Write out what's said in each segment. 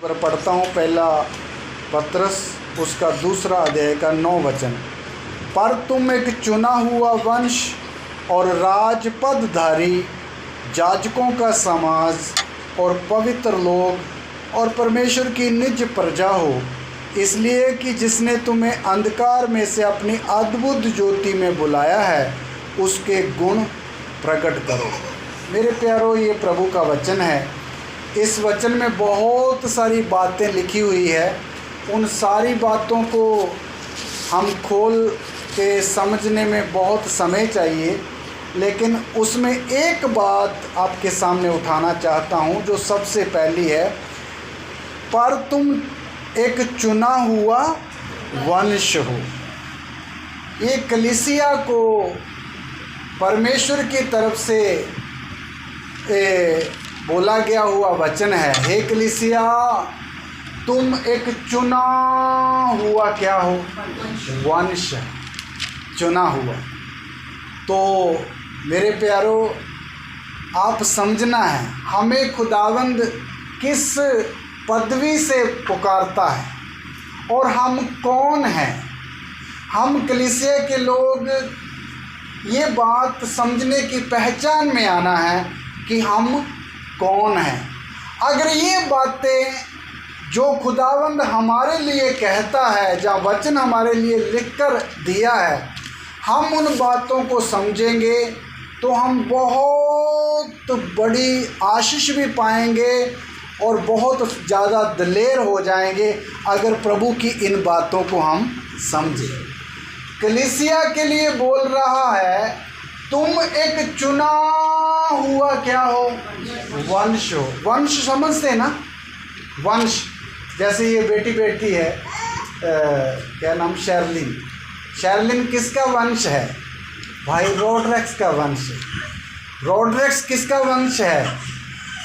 पर पढ़ता हूँ पहला पत्रस उसका 2 अध्याय का 9 वचन। पर तुम एक चुना हुआ वंश और राजपदधारी, याजकों का समाज और पवित्र लोग और परमेश्वर की निज प्रजा हो, इसलिए कि जिसने तुम्हें अंधकार में से अपनी अद्भुत ज्योति में बुलाया है, उसके गुण प्रकट करो। मेरे प्यारों, ये प्रभु का वचन है। इस वचन में बहुत सारी बातें लिखी हुई है। उन सारी बातों को हम खोल के समझने में बहुत समय चाहिए, लेकिन उसमें एक बात आपके सामने उठाना चाहता हूँ जो सबसे पहली है। पर तुम एक चुना हुआ वंश हो। ये कलीसिया को परमेश्वर की तरफ से बोला गया हुआ वचन है। हे कलीसिया, तुम एक चुना हुआ क्या हो? वंश, चुना हुआ। तो मेरे प्यारों, आप समझना है, हमें खुदावंद किस पदवी से पुकारता है और हम कौन हैं। हम कलीसिया के लोग ये बात समझने की पहचान में आना है कि हम कौन हैं। अगर ये बातें जो खुदावंद हमारे लिए कहता है, जहाँ वचन हमारे लिए लिखकर दिया है, हम उन बातों को समझेंगे तो हम बहुत बड़ी आशीष भी पाएंगे और बहुत ज़्यादा दिलेर हो जाएंगे अगर प्रभु की इन बातों को हम समझें। कलीसिया के लिए बोल रहा है, तुम एक चुना हुआ क्या हो? वंश हो। वंश समझते हैं ना? वंश, जैसे ये बेटी बेटी है, क्या नाम, शर्लिन। शर्लिन किसका वंश है? भाई रोड्रेक्स का वंश है। रोड्रेक्स किसका वंश है?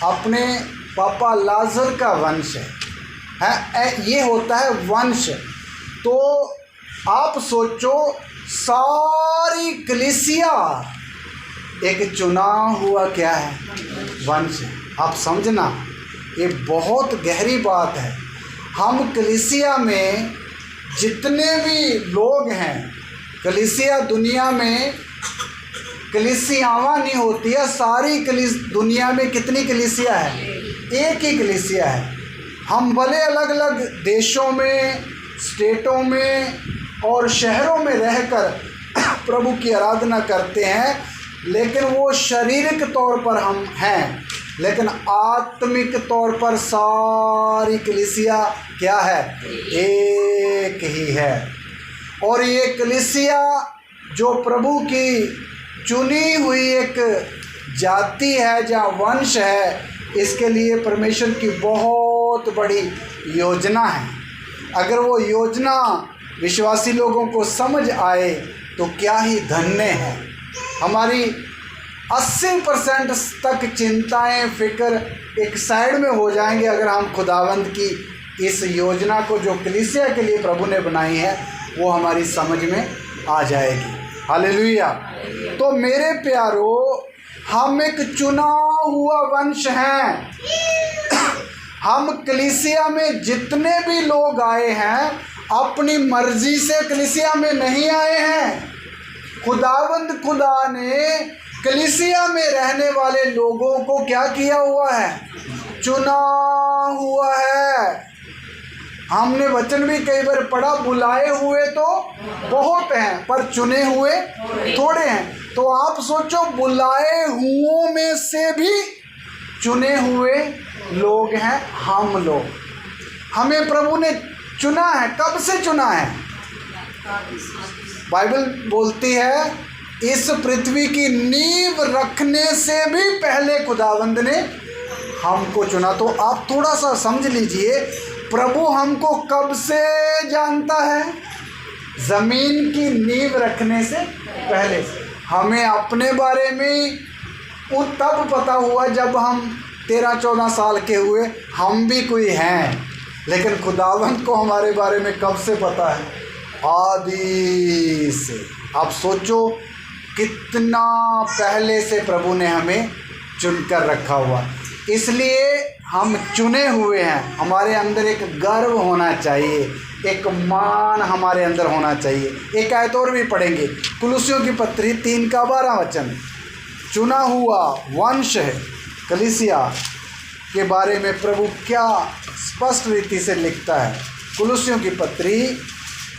अपने पापा लाजर का वंश है। ये होता है वंश। तो आप सोचो, सारी कलीसिया एक चुना हुआ क्या है? वंश है। आप समझना, ये बहुत गहरी बात है। हम कलीसिया में जितने भी लोग हैं, कलीसिया दुनिया में कलीसियावां नहीं होती है। सारी दुनिया में कितनी कलीसिया है? एक ही कलीसिया है। हम भले अलग अलग देशों में, स्टेटों में और शहरों में रहकर प्रभु की आराधना करते हैं, लेकिन वो शारीरिक तौर पर हम हैं, लेकिन आत्मिक तौर पर सारी कलीसिया क्या है? एक ही है। और ये कलीसिया जो प्रभु की चुनी हुई एक जाति है, जहाँ वंश है, इसके लिए परमेश्वर की बहुत बड़ी योजना है। अगर वो योजना विश्वासी लोगों को समझ आए तो क्या ही धन्य है। हमारी 80% तक चिंताएं, फिक्र एक साइड में हो जाएंगे अगर हम खुदावंद की इस योजना को जो कलीसिया के लिए प्रभु ने बनाई है वो हमारी समझ में आ जाएगी। हालेलुया। तो मेरे प्यारों, हम एक चुना हुआ वंश हैं। हम कलीसिया में जितने भी लोग आए हैं, अपनी मर्जी से कलीसिया में नहीं आए हैं। खुदावंद खुदा ने कलीसिया में रहने वाले लोगों को क्या किया हुआ है? चुना हुआ है। हमने वचन भी कई बार पढ़ा, बुलाए हुए तो बहुत हैं पर चुने हुए थोड़े हैं। तो आप सोचो, बुलाए हुओं में से भी चुने हुए लोग हैं हम लोग। हमें प्रभु ने चुना है। कब से चुना है? बाइबल बोलती है, इस पृथ्वी की नींव रखने से भी पहले खुदावंद ने हमको चुना। तो आप थोड़ा सा समझ लीजिए, प्रभु हमको कब से जानता है? ज़मीन की नींव रखने से पहले। हमें अपने बारे में वो तब पता हुआ जब हम 13-14 साल के हुए, हम भी कोई हैं। लेकिन खुदावंद को हमारे बारे में कब से पता है? आदि से। आप सोचो कितना पहले से प्रभु ने हमें चुनकर रखा हुआ। इसलिए हम चुने हुए हैं, हमारे अंदर एक गर्व होना चाहिए, एक मान हमारे अंदर होना चाहिए। एक आयत और भी पढ़ेंगे, कुलुस्सियों की पत्री 3:12 चुना हुआ वंश है। कलीसिया के बारे में प्रभु क्या स्पष्ट रीति से लिखता है। कुलुस्सियों की पत्री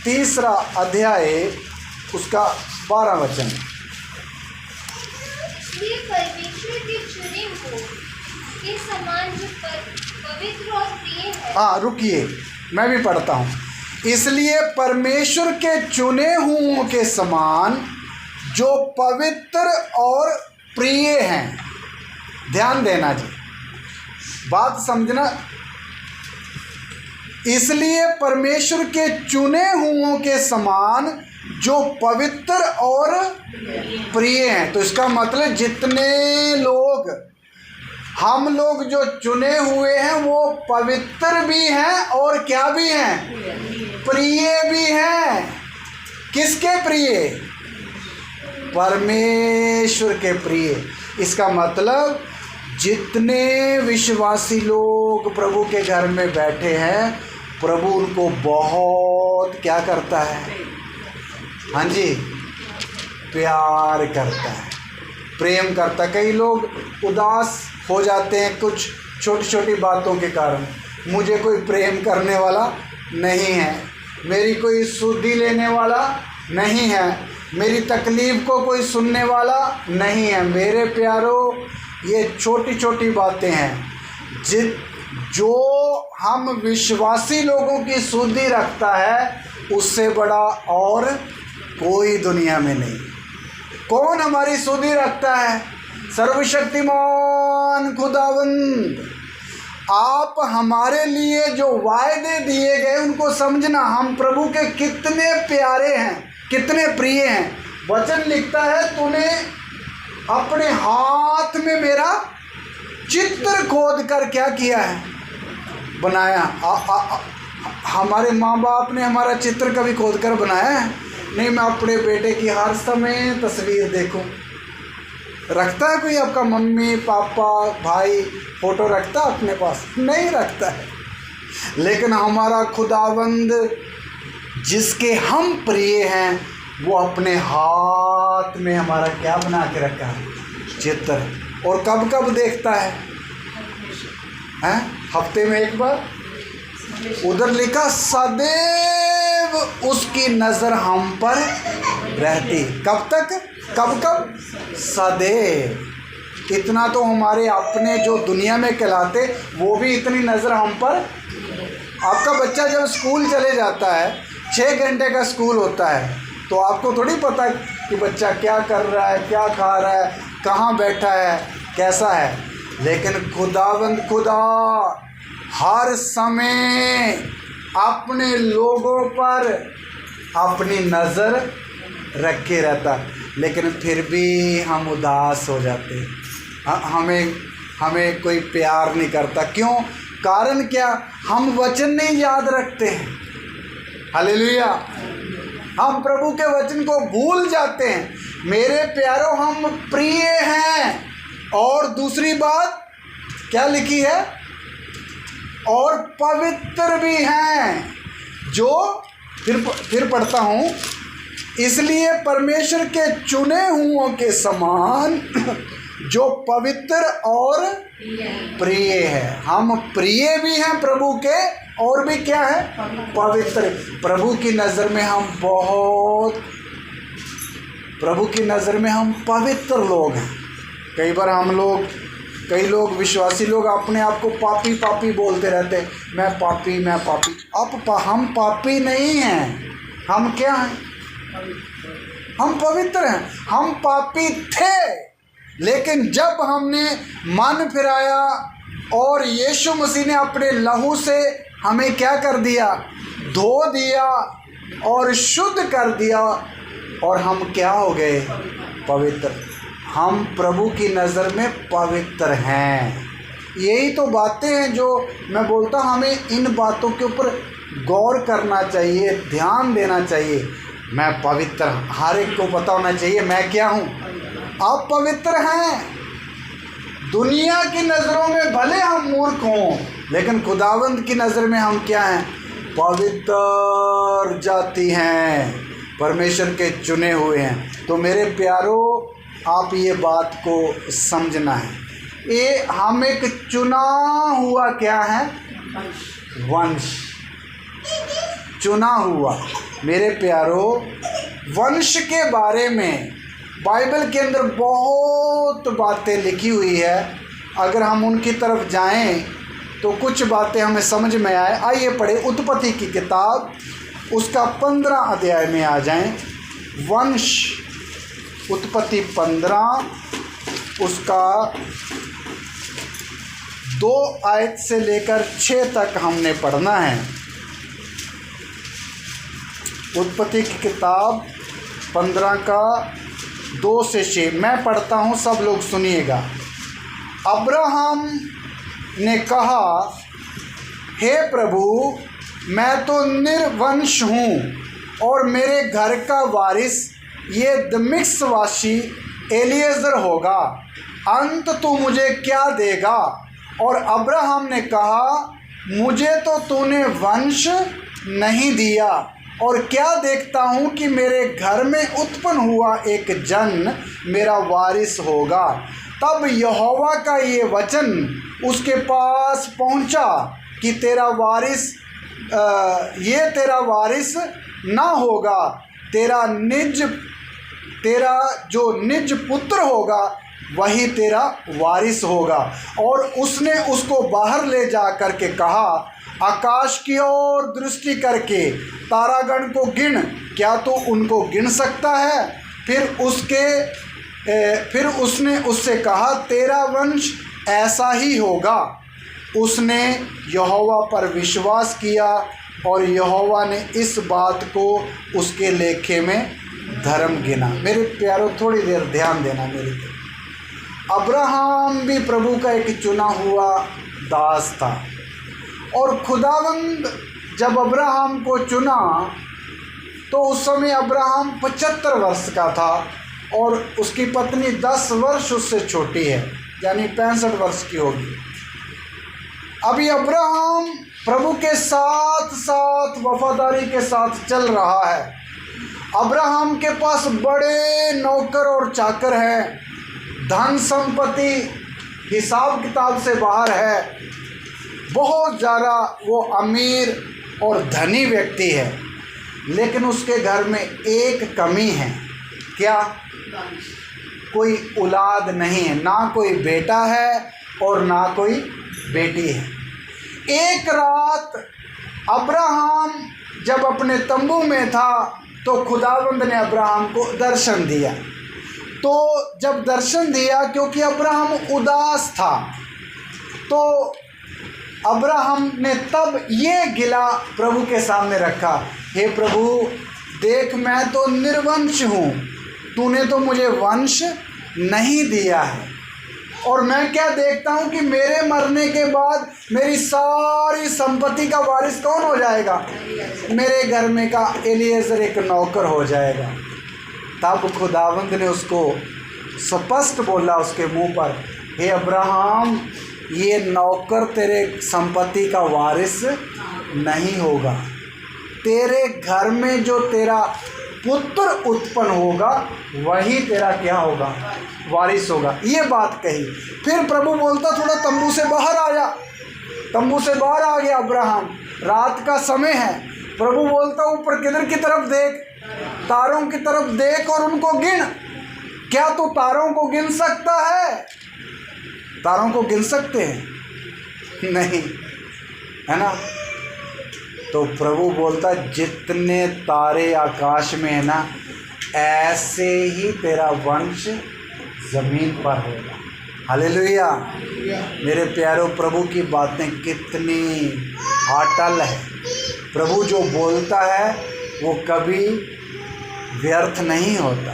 3 अध्याय उसका 12 इसलिए परमेश्वर के चुने हुओं के समान जो पवित्र और प्रिय है। हाँ रुकिए, मैं भी पढ़ता हूँ। इसलिए परमेश्वर के चुने हुओं के समान जो पवित्र और प्रिय हैं। ध्यान देना जी, बात समझना। इसलिए परमेश्वर के चुने हुओं के समान जो पवित्र और प्रिय हैं। तो इसका मतलब जितने लोग, हम लोग जो चुने हुए हैं वो पवित्र भी हैं और क्या भी हैं, प्रिय भी हैं। किसके प्रिय? परमेश्वर के प्रिय। इसका मतलब जितने विश्वासी लोग प्रभु के घर में बैठे हैं, प्रभु उनको बहुत क्या करता है? हाँ जी, प्यार करता है, प्रेम करता है। कई लोग उदास हो जाते हैं कुछ छोटी छोटी बातों के कारण। मुझे कोई प्रेम करने वाला नहीं है, मेरी कोई सुधि लेने वाला नहीं है, मेरी तकलीफ़ को कोई सुनने वाला नहीं है। मेरे प्यारों, ये छोटी छोटी बातें हैं। जो हम विश्वासी लोगों की सुधि रखता है, उससे बड़ा और कोई दुनिया में नहीं। कौन हमारी सुधि रखता है? सर्वशक्तिमान खुदावंद। आप हमारे लिए जो वायदे दिए गए उनको समझना। हम प्रभु के कितने प्यारे हैं, कितने प्रिय हैं। वचन लिखता है, तूने अपने हाथ में मेरा चित्र खोद कर क्या किया है? बनाया। हमारे माँ बाप ने हमारा चित्र कभी खोद कर बनाया है? नहीं। मैं अपने बेटे की हर समय तस्वीर देखूं। रखता है कोई आपका मम्मी पापा भाई फ़ोटो रखता है अपने पास? नहीं रखता है। लेकिन हमारा खुदावंद जिसके हम प्रिय हैं, वो अपने हाथ में हमारा क्या बना के रखा है? चित्र। और कब कब देखता है? हफ्ते में एक बार। उधर लिखा, सदैव उसकी नज़र हम पर रहती। कब तक? कब कब? सदैव। इतना तो हमारे अपने जो दुनिया में कहलाते, वो भी इतनी नज़र हम पर। आपका बच्चा जब स्कूल चले जाता है, 6 घंटे का स्कूल होता है, तो आपको थोड़ी पता कि बच्चा क्या कर रहा है, क्या खा रहा है, कहाँ बैठा है, कैसा है। लेकिन खुदावंद खुदा हर समय अपने लोगों पर अपनी नज़र रखे रहता। लेकिन फिर भी हम उदास हो जाते हैं। हमें कोई प्यार नहीं करता। क्यों? कारण क्या? हम वचन नहीं याद रखते हैं। हालेलुया। हम प्रभु के वचन को भूल जाते हैं। मेरे प्यारों, हम प्रिय हैं। और दूसरी बात क्या लिखी है? और पवित्र भी हैं। जो फिर पढ़ता हूँ, इसलिए परमेश्वर के चुने हुओं के समान जो पवित्र और प्रिय है। हम प्रिय भी हैं प्रभु के, और भी क्या है? पवित्र। प्रभु की नज़र में हम प्रभु की नज़र में हम पवित्र लोग हैं। कई लोग विश्वासी लोग अपने आप को पापी पापी बोलते रहते हैं। मैं पापी, मैं पापी। हम पापी नहीं हैं। हम क्या हैं? हम पवित्र हैं। हम पापी थे, लेकिन जब हमने मन फिराया और यीशु मसीह ने अपने लहू से हमें क्या कर दिया? धो दिया और शुद्ध कर दिया, और हम क्या हो गए? पवित्र। हम प्रभु की नज़र में पवित्र हैं। यही तो बातें हैं जो मैं बोलता हूँ, हमें इन बातों के ऊपर गौर करना चाहिए, ध्यान देना चाहिए। मैं पवित्र, हर एक को पता होना चाहिए मैं क्या हूँ। आप पवित्र हैं। दुनिया की नज़रों में भले हम मूर्ख हों, लेकिन खुदावंद की नज़र में हम क्या हैं? पवित्र जाति हैं, परमेश्वर के चुने हुए हैं। तो मेरे प्यारों, आप ये बात को समझना है, ये हम एक चुना हुआ क्या है? वंश, चुना हुआ। मेरे प्यारों, वंश के बारे में बाइबल के अंदर बहुत बातें लिखी हुई है। अगर हम उनकी तरफ जाएं तो कुछ बातें हमें समझ में आए। आइए पढ़े उत्पत्ति की किताब, उसका 15 अध्याय में आ जाएं। वंश, उत्पत्ति 15, उसका 2 आयत से लेकर 6 तक हमने पढ़ना है। उत्पत्ति की किताब 15 का 2 से 6 मैं पढ़ता हूँ, सब लोग सुनिएगा। अब्राहम ने कहा, हे प्रभु, मैं तो निर्वंश हूँ और मेरे घर का वारिस ये दमिश्कवासी एलीएज़र होगा। अंत तू मुझे क्या देगा? और अब्राहम ने कहा, मुझे तो तूने वंश नहीं दिया, और क्या देखता हूँ कि मेरे घर में उत्पन्न हुआ एक जन मेरा वारिस होगा। तब यहोवा का ये वचन उसके पास पहुँचा कि तेरा वारिस ना होगा, तेरा जो निज पुत्र होगा वही तेरा वारिस होगा। और उसने उसको बाहर ले जा कर के कहा, आकाश की ओर दृष्टि करके तारागण को गिन, क्या तू उनको गिन सकता है? फिर उसने उससे कहा, तेरा वंश ऐसा ही होगा। उसने यहोवा पर विश्वास किया और यहोवा ने इस बात को उसके लेखे में धर्म गिना। मेरे प्यारों, थोड़ी देर ध्यान देना मेरी तरफ। अब्राहम भी प्रभु का एक चुना हुआ दास था, और खुदावंद जब अब्राहम को चुना तो उस समय अब्राहम 75 वर्ष का था और उसकी पत्नी 10 वर्ष उससे छोटी है, यानी 65 वर्ष की होगी। अभी अब्राहम प्रभु के साथ साथ वफादारी के साथ चल रहा है। अब्राहम के पास बड़े नौकर और चाकर हैं, धन संपत्ति हिसाब किताब से बाहर है, बहुत ज़्यादा वो अमीर और धनी व्यक्ति है। लेकिन उसके घर में एक कमी है। क्या? कोई औलाद नहीं है, ना कोई बेटा है और ना कोई बेटी है। एक रात अब्राहम जब अपने तंबू में था तो खुदावंद ने अब्राहम को दर्शन दिया। तो जब दर्शन दिया, क्योंकि अब्राहम उदास था, तो अब्राहम ने तब ये गिला प्रभु के सामने रखा, हे प्रभु, देख मैं तो निर्वंश हूँ, तूने तो मुझे वंश नहीं दिया है, और मैं क्या देखता हूँ कि मेरे मरने के बाद मेरी सारी संपत्ति का वारिस कौन हो जाएगा? मेरे घर में का एलीएज़र एक नौकर हो जाएगा। तब खुदावंद ने उसको स्पष्ट बोला उसके मुंह पर, हे अब्राहम, ये नौकर तेरे संपत्ति का वारिस नहीं होगा, तेरे घर में जो तेरा पुत्र उत्पन्न होगा वही तेरा क्या होगा? वारिस होगा। ये बात कही। फिर प्रभु बोलता, थोड़ा तंबू से बाहर आ जा। तंबू से बाहर आ गया अब्राहम, रात का समय है। प्रभु बोलता, ऊपर किधर की तरफ देख, तारों की तरफ देख और उनको गिन। क्या तू तारों को गिन सकता है? तारों को गिन सकते हैं? नहीं, है ना? तो प्रभु बोलता, जितने तारे आकाश में है ना, ऐसे ही तेरा वंश ज़मीन पर होगा। हालेलुया। मेरे प्यारों, प्रभु की बातें कितनी अटल है। प्रभु जो बोलता है वो कभी व्यर्थ नहीं होता।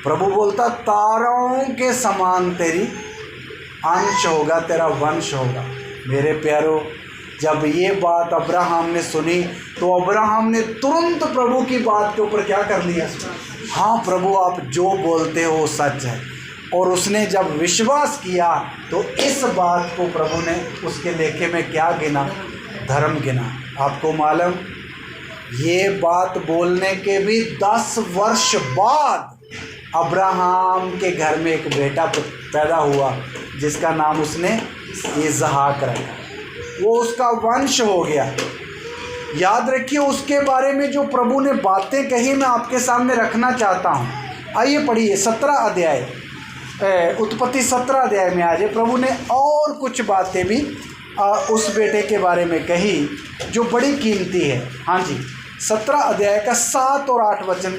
प्रभु बोलता, तारों के समान तेरी अंश होगा, तेरा वंश होगा। मेरे प्यारों, जब ये बात अब्राहम ने सुनी तो अब्राहम ने तुरंत प्रभु की बात के ऊपर क्या कर लिया? हाँ प्रभु, आप जो बोलते हो वो सच है। और उसने जब विश्वास किया तो इस बात को प्रभु ने उसके लेखे में क्या गिना? धर्म गिना। आपको मालूम, ये बात बोलने के भी 10 वर्ष बाद अब्राहम के घर में एक बेटा पैदा हुआ जिसका नाम उसने इसहाक रखा। वो उसका वंश हो गया। याद रखिए, उसके बारे में जो प्रभु ने बातें कही मैं आपके सामने रखना चाहता हूँ। आइए पढ़िए 17 अध्याय, उत्पत्ति 17 अध्याय में आज प्रभु ने और कुछ बातें भी उस बेटे के बारे में कही जो बड़ी कीमती है। हाँ जी, 17 अध्याय का 7 और 8 वचन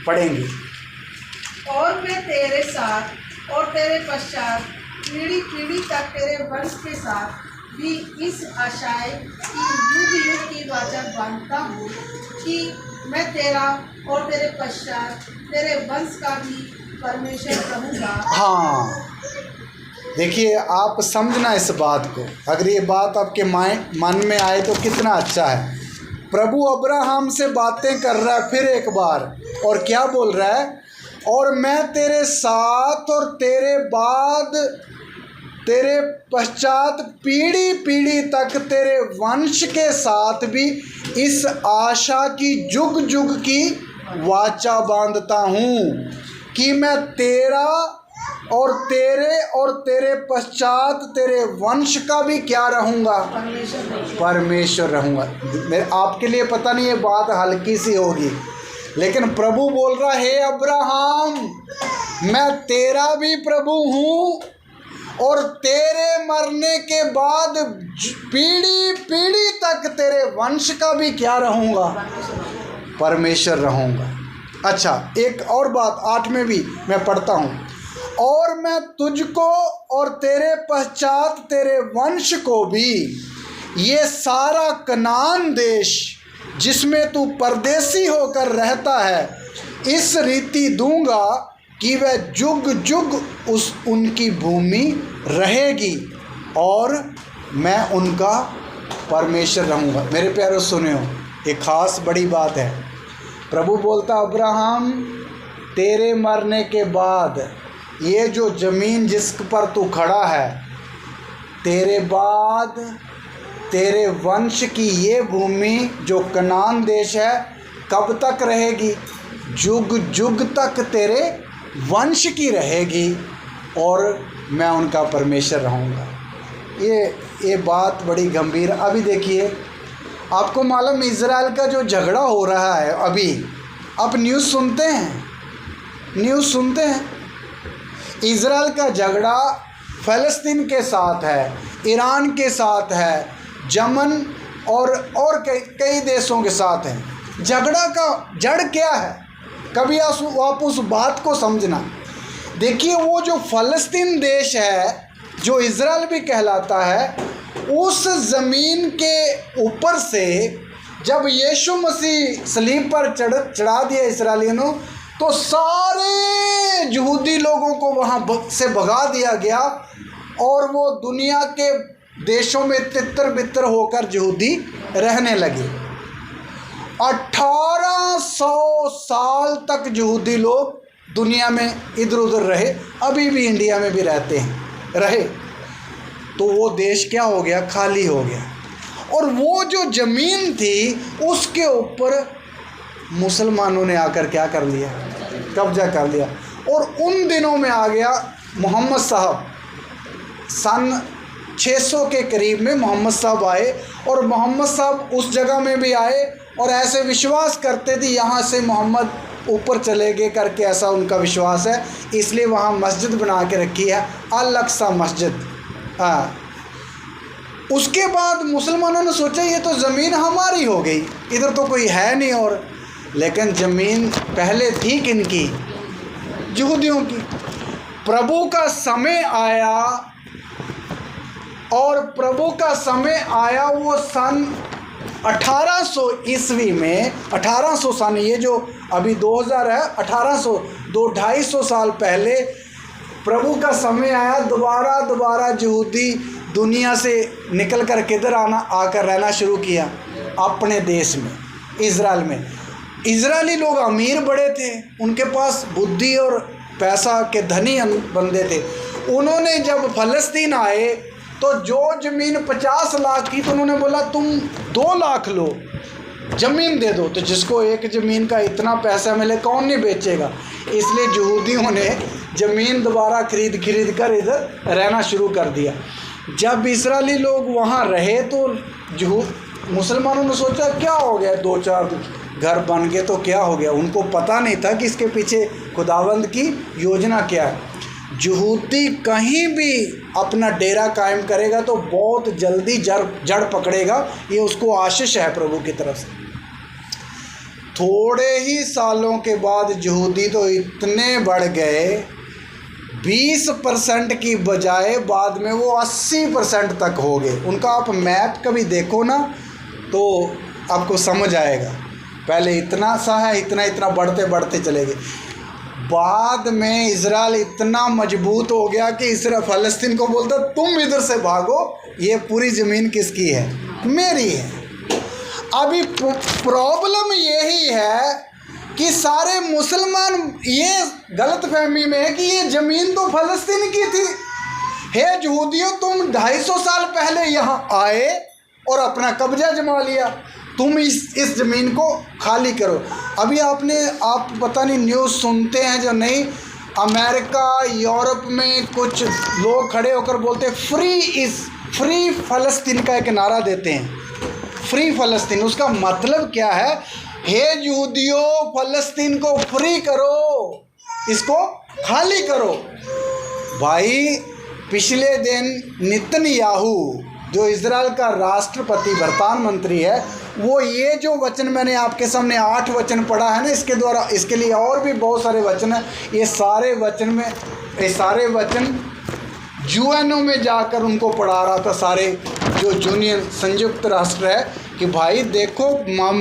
पढ़ेंगे। और मैं तेरे साथ और तेरे पश्चात पीढ़ी पीढ़ी तक तेरे वंश के साथ भी इस आशाएं की युग युग की वाचा बांधता हूँ कि मैं तेरा और तेरे पश्चात तेरे वंश का भी परमेश्वर रहूँगा। हाँ, देखिए, आप समझना इस बात को। अगर ये बात आपके मन में आए तो कितना अच्छा है। प्रभु अब्राहम से बातें कर रहा है फिर एक बार, और क्या बोल रहा है? और मैं तेरे साथ और तेरे बाद तेरे पश्चात पीढ़ी पीढ़ी तक तेरे वंश के साथ भी इस आशा की जुग जुग की वाचा बांधता हूँ कि मैं तेरा और तेरे पश्चात तेरे वंश का भी क्या रहूँगा? परमेश्वर रहूँगा। मेरे आपके लिए पता नहीं ये बात हल्की सी होगी, लेकिन प्रभु बोल रहा है, अब्राहम मैं तेरा भी प्रभु हूँ और तेरे मरने के बाद पीढ़ी पीढ़ी तक तेरे वंश का भी क्या रहूँगा? परमेश्वर रहूँगा। अच्छा, एक और बात 8 में भी मैं पढ़ता हूँ। और मैं तुझको और तेरे पश्चात तेरे वंश को भी ये सारा कनान देश जिसमें तू परदेसी होकर रहता है इस रीति दूंगा कि वह जुग जुग उनकी भूमि रहेगी और मैं उनका परमेश्वर रहूँगा। मेरे प्यारों सुनियो, एक ख़ास बड़ी बात है। प्रभु बोलता, अब्राहम तेरे मरने के बाद ये जो ज़मीन जिस पर तू खड़ा है, तेरे बाद तेरे वंश की ये भूमि जो कनान देश है कब तक रहेगी? जुग जुग तक तेरे वंश की रहेगी और मैं उनका परमेश्वर रहूँगा। ये बात बड़ी गंभीर। अभी देखिए, आपको मालूम इज़राइल का जो झगड़ा हो रहा है अभी, आप न्यूज़ सुनते हैं। इज़राइल का झगड़ा फ़लस्तीन के साथ है, ईरान के साथ है, यमन और कई देशों के साथ है। झगड़ा का जड़ क्या है? कभी आप उस बात को समझना। देखिए, वो जो फ़लस्तीन देश है जो इज़राइल भी कहलाता है, उस ज़मीन के ऊपर से जब यीशु मसीह सलीब पर चढ़ा दिया इसराइलियों ने, तो सारे यहूदी लोगों को वहाँ से भगा दिया गया और वो दुनिया के देशों में तितर बितर होकर यहूदी रहने लगे। 1800 साल तक यहूदी लोग दुनिया में इधर उधर रहे, अभी भी इंडिया में भी रहे। तो वो देश क्या हो गया? खाली हो गया। और वो जो ज़मीन थी उसके ऊपर मुसलमानों ने आकर क्या कर लिया? कब्जा कर लिया। और उन दिनों में आ गया मोहम्मद साहब, सन 600 के करीब में मोहम्मद साहब आए, और मोहम्मद साहब उस जगह में भी आए और ऐसे विश्वास करते थे यहाँ से मोहम्मद ऊपर चले गए करके, ऐसा उनका विश्वास है। इसलिए वहाँ मस्जिद बना के रखी है, अल अक्सा मस्जिद। हाँ, उसके बाद मुसलमानों ने सोचा ये तो ज़मीन हमारी हो गई, इधर तो कोई है नहीं। और लेकिन ज़मीन पहले थी किनकी? यहूदियों की। प्रभु का समय आया, और प्रभु का समय आया वो सन 1800 ईस्वी में, 1800 सन, ये जो अभी 2000 है, 1800 250 साल पहले प्रभु का समय आया। दोबारा यहूदी दुनिया से निकल कर किधर आकर रहना शुरू किया? अपने देश में, इज़राइल में। इज़राइली लोग अमीर बड़े थे, उनके पास बुद्धि और पैसा के धनी बंदे थे, उन्होंने जब फ़लस्तीन आए तो जो ज़मीन 50 लाख की, तो उन्होंने बोला तुम 2 लाख लो, ज़मीन दे दो। तो जिसको एक ज़मीन का इतना पैसा मिले कौन नहीं बेचेगा। इसलिए यहूदियों ने ज़मीन दोबारा खरीद कर इधर रहना शुरू कर दिया। जब इस्राएली लोग वहाँ रहे तो मुसलमानों ने सोचा क्या हो गया, 2-4 घर बन गए तो क्या हो गया। उनको पता नहीं था कि इसके पीछे खुदावंद की योजना क्या है। यहूदी कहीं भी अपना डेरा कायम करेगा तो बहुत जल्दी जड़ पकड़ेगा। ये उसको आशीष है प्रभु की तरफ से। थोड़े ही सालों के बाद यहूदी तो इतने बढ़ गए, 20% की बजाय बाद में वो 80% तक हो गए। उनका आप मैप कभी देखो ना तो आपको समझ आएगा। पहले इतना सा है, इतना बढ़ते बढ़ते चले गए। बाद में इज़राइल इतना मजबूत हो गया कि इसराइल फ़लस्तीन को बोलता तुम इधर से भागो, ये पूरी ज़मीन किसकी है, मेरी है। अभी प्रॉब्लम यही है कि सारे मुसलमान ये गलतफहमी में है कि ये ज़मीन तो फ़लस्तीन की थी। हे यहूदियों, तुम 250 साल पहले यहाँ आए और अपना कब्जा जमा लिया, तुम इस ज़मीन को खाली करो। अभी आप पता नहीं न्यूज़ सुनते हैं जो नहीं, अमेरिका यूरोप में कुछ लोग खड़े होकर बोलते फ्री फ़लस्तीन का एक नारा देते हैं, फ्री फ़लस्तीन। उसका मतलब क्या है, हे यहूदियों फ़लस्तीन को फ्री करो, इसको खाली करो। भाई पिछले दिन नेतन्याहू जो इज़राइल का राष्ट्रपति प्रधानमंत्री है, वो ये जो वचन मैंने आपके सामने 8 वचन पढ़ा है ना, इसके द्वारा, इसके लिए और भी बहुत सारे वचन हैं। ये सारे वचन यूएनओ में जाकर उनको पढ़ा रहा था, सारे जो यूनियन संयुक्त राष्ट्र है, कि भाई देखो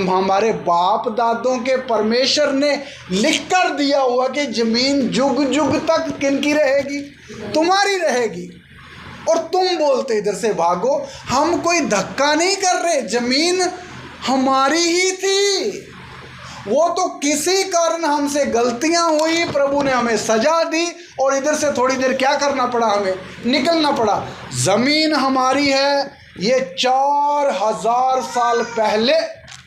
हमारे बाप दादों के परमेश्वर ने लिख कर दिया हुआ कि ज़मीन जुग जुग तक किनकी रहेगी, तुम्हारी रहेगी, और तुम बोलते इधर से भागो। हम कोई धक्का नहीं कर रहे, ज़मीन हमारी ही थी। वो तो किसी कारण हमसे गलतियां हुई, प्रभु ने हमें सजा दी और इधर से थोड़ी देर क्या करना पड़ा, हमें निकलना पड़ा। ज़मीन हमारी है। ये 4000 साल पहले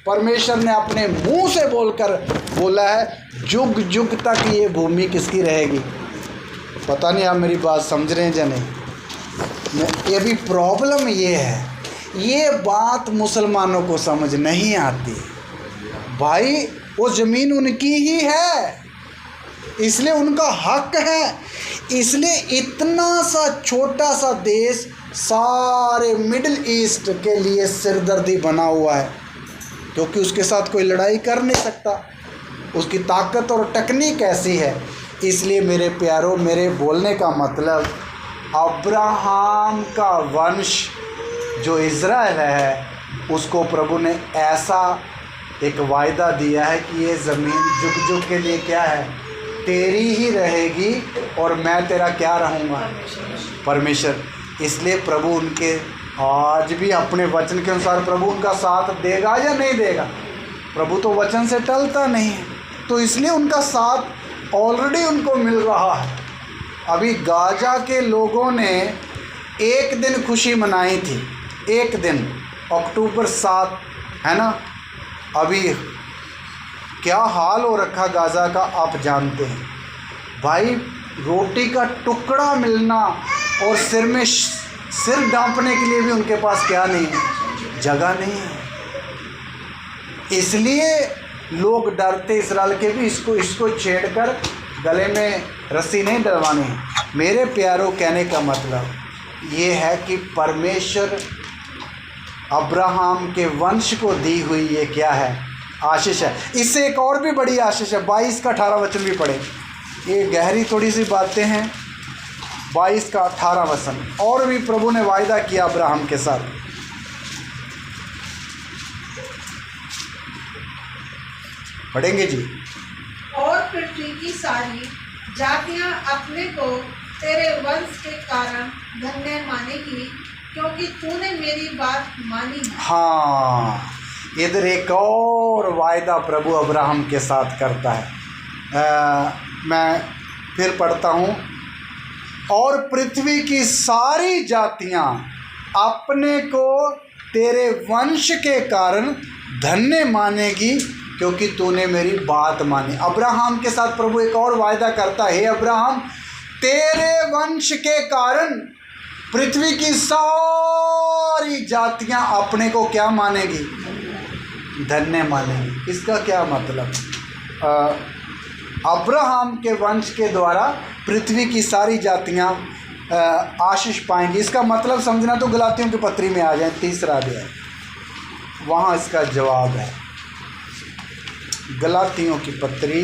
परमेश्वर ने अपने मुंह से बोला है, जुग जुग तक ये भूमि किसकी रहेगी। पता नहीं आप मेरी बात समझ रहे हैं या नहीं। ये भी प्रॉब्लम ये है, ये बात मुसलमानों को समझ नहीं आती। भाई वो ज़मीन उनकी ही है, इसलिए उनका हक है। इसलिए इतना सा छोटा सा देश सारे मिडिल ईस्ट के लिए सिरदर्दी बना हुआ है, क्योंकि उसके साथ कोई लड़ाई कर नहीं सकता, उसकी ताकत और टेक्निक ऐसी है। इसलिए मेरे प्यारों, मेरे बोलने का मतलब, अब्राहम का वंश जो इज़राइल है, उसको प्रभु ने ऐसा एक वायदा दिया है कि ये ज़मीन जुग जुग के लिए क्या है, तेरी ही रहेगी और मैं तेरा क्या रहूँगा, परमेश्वर। इसलिए प्रभु उनके आज भी अपने वचन के अनुसार प्रभु उनका साथ देगा या नहीं देगा। प्रभु तो वचन से टलता नहीं है, तो इसलिए उनका साथ ऑलरेडी उनको मिल रहा है। अभी गाजा के लोगों ने एक दिन खुशी मनाई थी, एक दिन, अक्टूबर 7, है ना। अभी क्या हाल हो रखा गाजा का आप जानते हैं। भाई रोटी का टुकड़ा मिलना और सिर में सिर ढांपने के लिए भी उनके पास क्या नहीं है, जगह नहीं है। इसलिए लोग डरते इस्राएल के भी, इसको छेड़कर गले में रस्सी नहीं डलवानी है। मेरे प्यारों, कहने का मतलब ये है कि परमेश्वर अब्राहम के वंश को दी हुई ये क्या है, आशीष है। इससे एक और भी बड़ी आशीष है। 22 का 18 वचन भी पढ़े, ये गहरी थोड़ी सी बातें हैं। 22 का 18 वचन, और भी प्रभु ने वायदा किया अब्राहम के साथ। पढ़ेंगे जी। और पृथ्वी की सारी जातियां अपने को तेरे वंश के कारण धन्य मानेगी, क्योंकि तूने मेरी बात मानी है। हाँ, इधर एक और वायदा प्रभु अब्राहम के साथ करता है। मैं फिर पढ़ता हूँ, और पृथ्वी की सारी जातियाँ अपने को तेरे वंश के कारण धन्य मानेगी, क्योंकि तूने मेरी बात मानी। अब्राहम के साथ प्रभु एक और वायदा करता है, हे अब्राहम, तेरे वंश के कारण पृथ्वी की सारी जातियां अपने को क्या मानेगी? धन्य मानेगी। इसका क्या मतलब? अब्राहम के वंश के द्वारा पृथ्वी की सारी जातियां आशीष पाएंगी। इसका मतलब समझना तो गलातियों की पत्री में आ जाए, 3 अध्याय, वहाँ इसका जवाब है। गलातियों की पत्री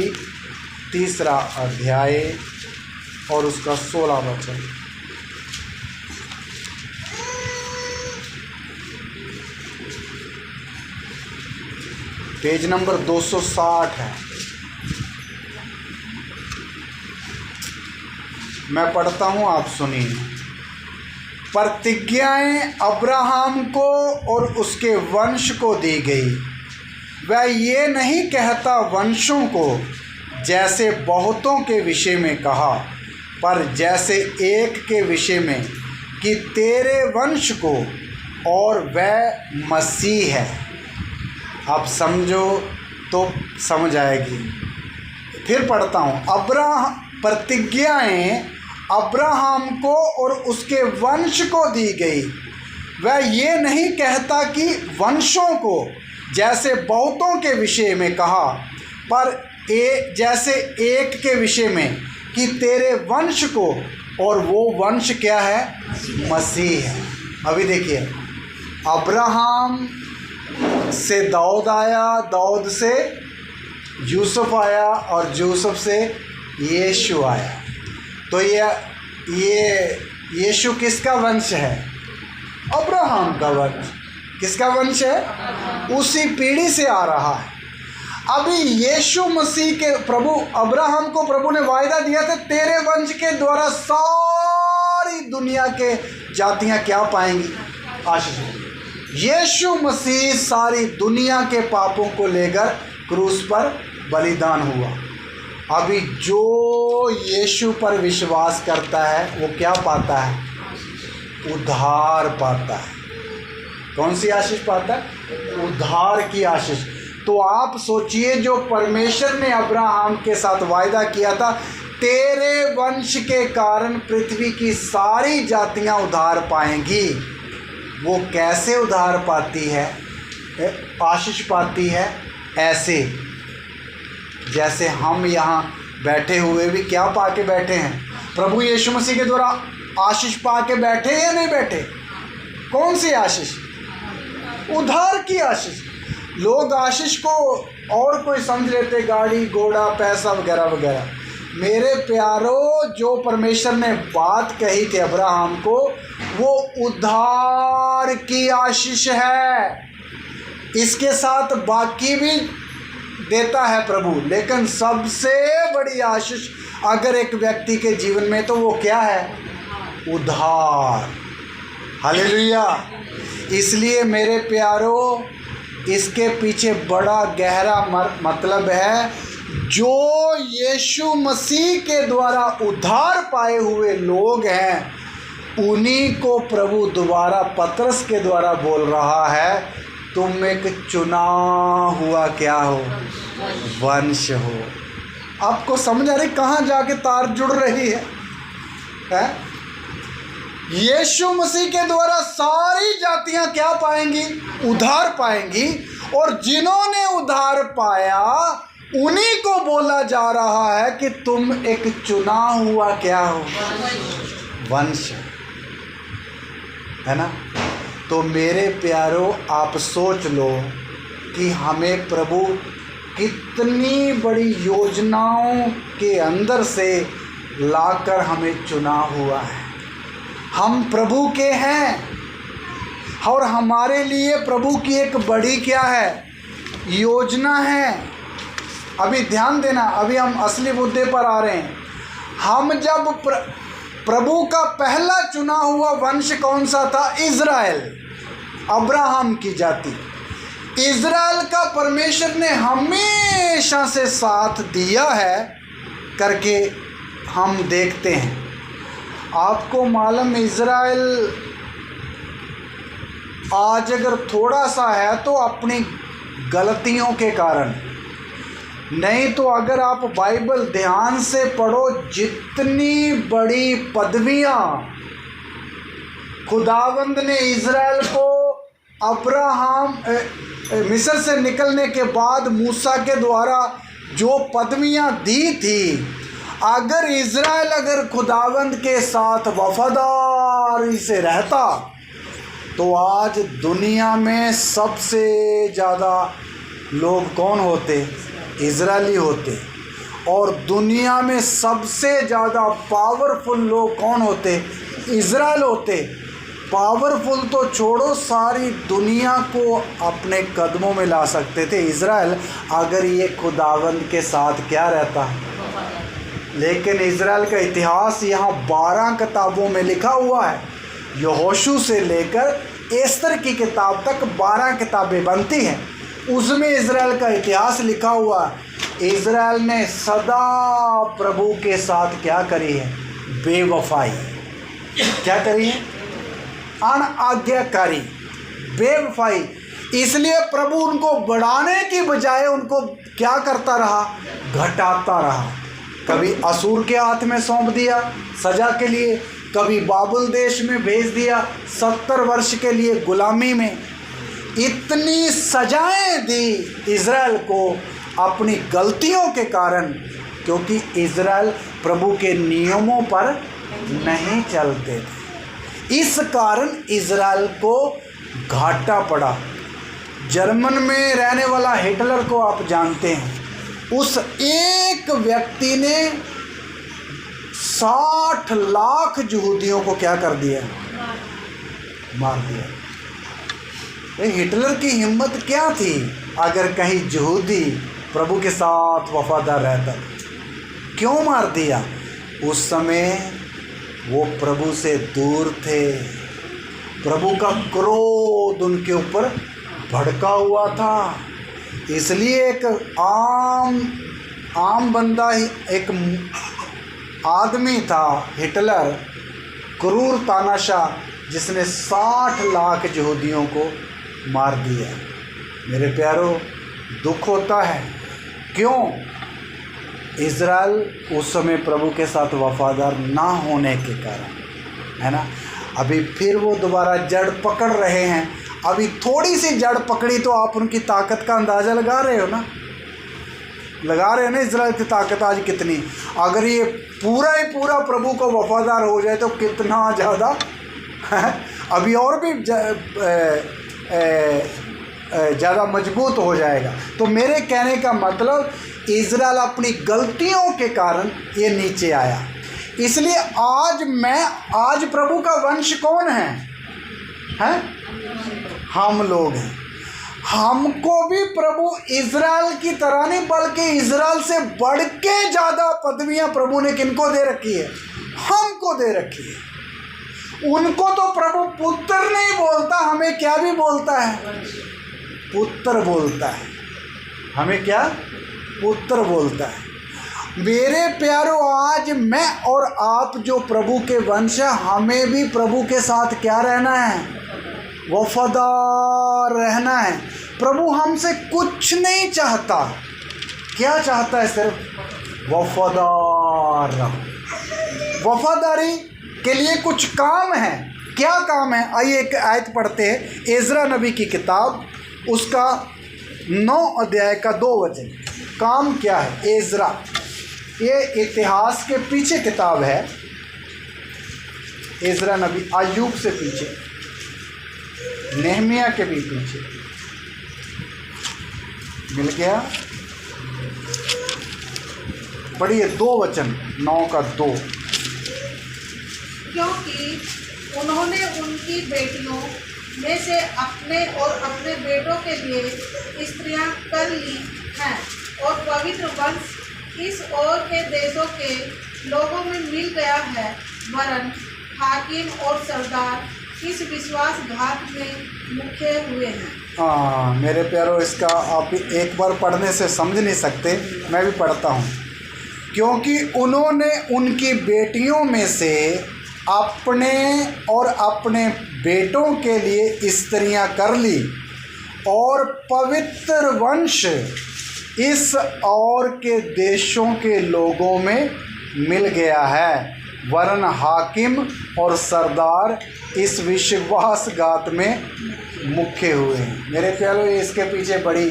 3 अध्याय और उसका 16 वचन। पेज नंबर 260 है। मैं पढ़ता हूँ, आप सुनिए। प्रतिज्ञाएं अब्राहम को और उसके वंश को दी गई। वह ये नहीं कहता वंशों को, जैसे बहुतों के विषय में कहा, पर जैसे एक के विषय में, कि तेरे वंश को, और वह मसीह है। आप समझो तो समझ आएगी। फिर पढ़ता हूँ, प्रतिज्ञाएं अब्राहम को और उसके वंश को दी गई। वह ये नहीं कहता कि वंशों को, जैसे बहुतों के विषय में कहा, पर जैसे एक के विषय में, कि तेरे वंश को, और वो वंश क्या है? मसीह है। अभी देखिए, अब्राहम से दाऊद आया, दाऊद से यूसुफ आया, और यूसुफ से यीशु आया। तो ये यीशु किसका वंश है? अब्राहम का वंश। किसका वंश है? उसी पीढ़ी से आ रहा है। अभी यीशु मसीह के प्रभु अब्राहम को प्रभु ने वायदा दिया था, तेरे वंश के द्वारा सारी दुनिया के जातियां क्या पाएंगी? आशीष। यीशु मसीह सारी दुनिया के पापों को लेकर क्रूस पर बलिदान हुआ। अभी जो यीशु पर विश्वास करता है वो क्या पाता है? उद्धार पाता है। कौन सी आशीष पाता है? उद्धार की आशीष। तो आप सोचिए, जो परमेश्वर ने अब्राहम के साथ वायदा किया था, तेरे वंश के कारण पृथ्वी की सारी जातियां उद्धार पाएंगी, वो कैसे उद्धार पाती है, आशीष पाती है? ऐसे जैसे हम यहाँ बैठे हुए भी क्या पा के बैठे हैं? प्रभु यीशु मसीह के द्वारा आशीष पा के बैठे या नहीं बैठे? कौन सी आशीष? उद्धार की आशीष। लोग आशीष को और कोई समझ लेते, गाड़ी घोड़ा पैसा वगैरह वगैरह। मेरे प्यारों, जो परमेश्वर ने बात कही थी अब्राहम को, वो उद्धार की आशीष है। इसके साथ बाकी भी देता है प्रभु, लेकिन सबसे बड़ी आशीष अगर एक व्यक्ति के जीवन में, तो वो क्या है? उद्धार। हालेलुया। इसलिए मेरे प्यारों, इसके पीछे बड़ा गहरा मतलब है। जो यीशु मसीह के द्वारा उद्धार पाए हुए लोग हैं, उन्हीं को प्रभु दोबारा पतरस के द्वारा बोल रहा है, तुम एक चुना हुआ क्या हो? वंश हो। आपको समझ आ रही कहाँ जाके तार जुड़ रही है? यीशु मसीह के द्वारा सारी जातियां क्या पाएंगी? उद्धार पाएंगी। और जिन्होंने उद्धार पाया, उन्हीं को बोला जा रहा है कि तुम एक चुना हुआ क्या हो? वंश, है ना? तो मेरे प्यारों, आप सोच लो कि हमें प्रभु कितनी बड़ी योजनाओं के अंदर से लाकर हमें चुना हुआ है। हम प्रभु के हैं, और हमारे लिए प्रभु की एक बड़ी क्या है? योजना है। अभी ध्यान देना, अभी हम असली मुद्दे पर आ रहे हैं। हम जब प्रभु का पहला चुना हुआ वंश कौन सा था? इज़राइल, अब्राहम की जाति। इज़राइल का परमेश्वर ने हमेशा से साथ दिया है करके हम देखते हैं। आपको मालूम इज़राइल आज अगर थोड़ा सा है तो अपनी गलतियों के कारण, नहीं तो अगर आप बाइबल ध्यान से पढ़ो, जितनी बड़ी पदवियाँ खुदावंद ने इज़राइल को अब्राहम मिस्र से निकलने के बाद मूसा के द्वारा जो पदवियाँ दी थी, अगर इज़राइल खुदावंद के साथ वफादारी से रहता तो आज दुनिया में सबसे ज़्यादा लोग कौन होते? इज़राइली होते। और दुनिया में सबसे ज़्यादा पावरफुल लोग कौन होते? इज़राइल होते। पावरफुल तो छोड़ो, सारी दुनिया को अपने कदमों में ला सकते थे इज़राइल, अगर ये खुदावंद के साथ क्या रहता। लेकिन इज़राइल का इतिहास यहाँ 12 किताबों में लिखा हुआ है। यहोशू से लेकर एस्तर की किताब तक 12 किताबें बनती हैं, उसमें इज़राइल का इतिहास लिखा हुआ है। इज़राइल ने सदा प्रभु के साथ क्या करी है? बेवफाई। क्या करी है? अनाज्ञाकारी, बेवफाई। इसलिए प्रभु उनको बढ़ाने की बजाय उनको क्या करता रहा? घटाता रहा। कभी असूर के हाथ में सौंप दिया सज़ा के लिए, कभी बाबुल देश में भेज दिया 70 वर्ष के लिए गुलामी में। इतनी सजाएं दी इज़राइल को अपनी गलतियों के कारण, क्योंकि इज़राइल प्रभु के नियमों पर नहीं चलते थे। इस कारण इज़राइल को घाटा पड़ा। जर्मन में रहने वाला हिटलर को आप जानते हैं, उस एक व्यक्ति ने 60 लाख यहूदियों को क्या कर दिया? मार दिया। हिटलर की हिम्मत क्या थी अगर कहीं यहूदी प्रभु के साथ वफादार रहता? क्यों मार दिया? उस समय वो प्रभु से दूर थे। प्रभु का क्रोध उनके ऊपर भड़का हुआ था। इसलिए एक आम बंदा ही, एक आदमी था हिटलर, क्रूर तानाशाह, जिसने 60 लाख यहूदियों को मार दिया। मेरे प्यारों, दुख होता है। क्यों? इज़राइल उस समय प्रभु के साथ वफादार ना होने के कारण, है ना। अभी फिर वो दोबारा जड़ पकड़ रहे हैं। अभी थोड़ी सी जड़ पकड़ी तो आप उनकी ताकत का अंदाज़ा लगा रहे हो ना, लगा रहे हैं ना इज़राइल की ताकत आज कितनी। अगर ये पूरा ही पूरा प्रभु को वफादार हो जाए तो कितना ज़्यादा अभी और भी ज़्यादा मजबूत हो जाएगा। तो मेरे कहने का मतलब, इज़राइल अपनी गलतियों के कारण ये नीचे आया। इसलिए आज प्रभु का वंश कौन है? हम लोग हैं। हमको भी प्रभु इज़राइल की तरह नहीं, बल्कि इज़राइल से बढ़ के ज़्यादा पदवियाँ प्रभु ने किनको दे रखी है? हमको दे रखी है। उनको तो प्रभु पुत्र नहीं बोलता, हमें क्या भी बोलता है? पुत्र बोलता है। हमें क्या? पुत्र बोलता है। मेरे प्यारों, आज मैं और आप जो प्रभु के वंश है, हमें भी प्रभु के साथ क्या रहना है? वफादार रहना है। प्रभु हमसे कुछ नहीं चाहता। क्या चाहता है? सिर्फ वफादार रहो। वफादारी के लिए कुछ काम है। क्या काम है? आइए एक आयत पढ़ते हैं, एज़रा नबी की किताब, उसका 9 अध्याय का 2 वचन। काम क्या है? एज़रा, ये इतिहास के पीछे किताब है। एज़रा नबी अय्यूब से पीछे, नेहमिया के भी पीछे। मिल गया? पढ़िए 2 वचन, 9 का 2। क्योंकि उन्होंने उनकी बेटियों में से अपने और अपने बेटों के लिए स्त्रियां कर ली हैं, और पवित्र वंश इस ओर के देशों के लोगों में मिल गया है, वरन हाकिम और सरदार इस विश्वासघात में मुख्य हुए हैं। मेरे प्यारों, इसका आप एक बार पढ़ने से समझ नहीं सकते, मैं भी पढ़ता हूँ। क्योंकि उन्होंने उनकी बेटियों में से अपने और अपने बेटों के लिए स्त्रियां कर ली, और पवित्र वंश इस और के देशों के लोगों में मिल गया है, वरन हाकिम और सरदार इस विश्वासघात में मुख्य हुए हैं। मेरे प्यारों, इसके पीछे बड़ी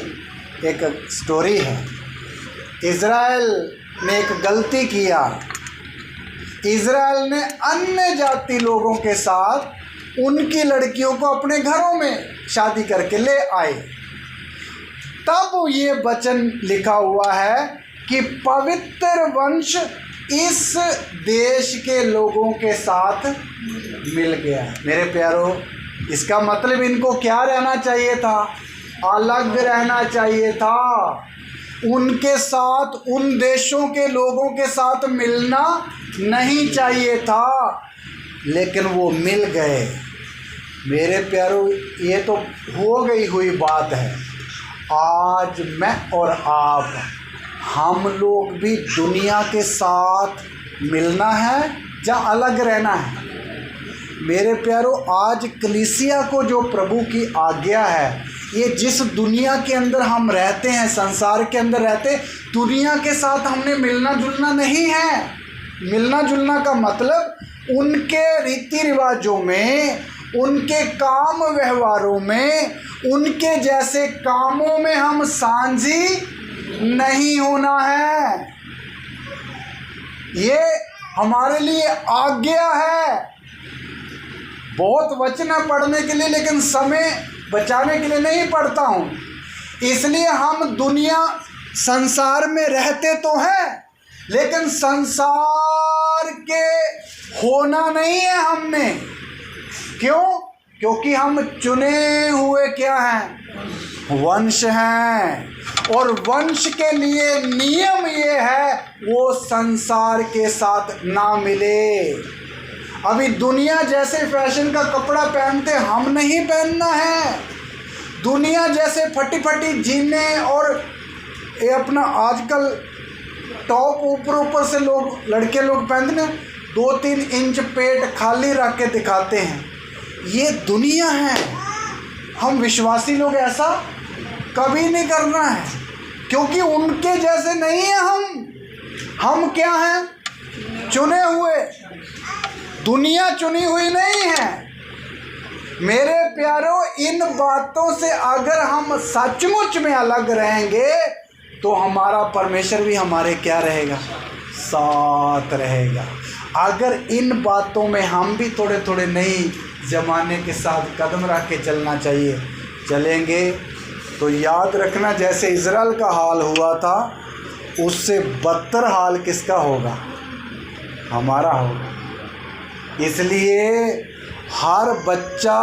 एक स्टोरी है। इज़राइल ने एक गलती किया। इज़राइल ने अन्य जाति लोगों के साथ उनकी लड़कियों को अपने घरों में शादी करके ले आए। तब ये वचन लिखा हुआ है कि पवित्र वंश इस देश के लोगों के साथ मिल गया। मेरे प्यारों, इसका मतलब इनको क्या रहना चाहिए था? अलग रहना चाहिए था। उनके साथ, उन देशों के लोगों के साथ मिलना नहीं चाहिए था, लेकिन वो मिल गए। मेरे प्यारों, ये तो हो गई हुई बात है। आज मैं और आप, हम लोग भी दुनिया के साथ मिलना है या अलग रहना है? मेरे प्यारों, आज कलीसिया को जो प्रभु की आज्ञा है, ये जिस दुनिया के अंदर हम रहते हैं, संसार के अंदर रहते, दुनिया के साथ हमने मिलना जुलना नहीं है। मिलना जुलना का मतलब उनके रीति रिवाजों में, उनके काम व्यवहारों में, उनके जैसे कामों में हम साझी नहीं होना है। ये हमारे लिए आज्ञा है। बहुत वचन है पढ़ने के लिए, लेकिन समय बचाने के लिए नहीं पढ़ता हूँ। इसलिए हम दुनिया संसार में रहते तो हैं, लेकिन संसार के होना नहीं है हमने। क्यों? क्योंकि हम चुने हुए क्या हैं? वंश हैं। और वंश के लिए नियम ये है, वो संसार के साथ ना मिले। अभी दुनिया जैसे फैशन का कपड़ा पहनते, हम नहीं पहनना है। दुनिया जैसे फटी फटी जीने और ये अपना आजकल टॉप ऊपर ऊपर से लोग, लड़के लोग पहनते, 2-3 इंच पेट खाली रख के दिखाते हैं, ये दुनिया है। हम विश्वासी लोग ऐसा कभी नहीं करना है, क्योंकि उनके जैसे नहीं है हम क्या हैं? चुने हुए। दुनिया चुनी हुई नहीं है। मेरे प्यारों, इन बातों से अगर हम सचमुच में अलग रहेंगे तो हमारा परमेश्वर भी हमारे क्या रहेगा? साथ रहेगा। अगर इन बातों में हम भी थोड़े थोड़े नई ज़माने के साथ कदम रख के चलना चाहिए, चलेंगे तो याद रखना, जैसे इज़राइल का हाल हुआ था, उससे बदतर हाल किसका होगा? हमारा होगा। इसलिए हर बच्चा,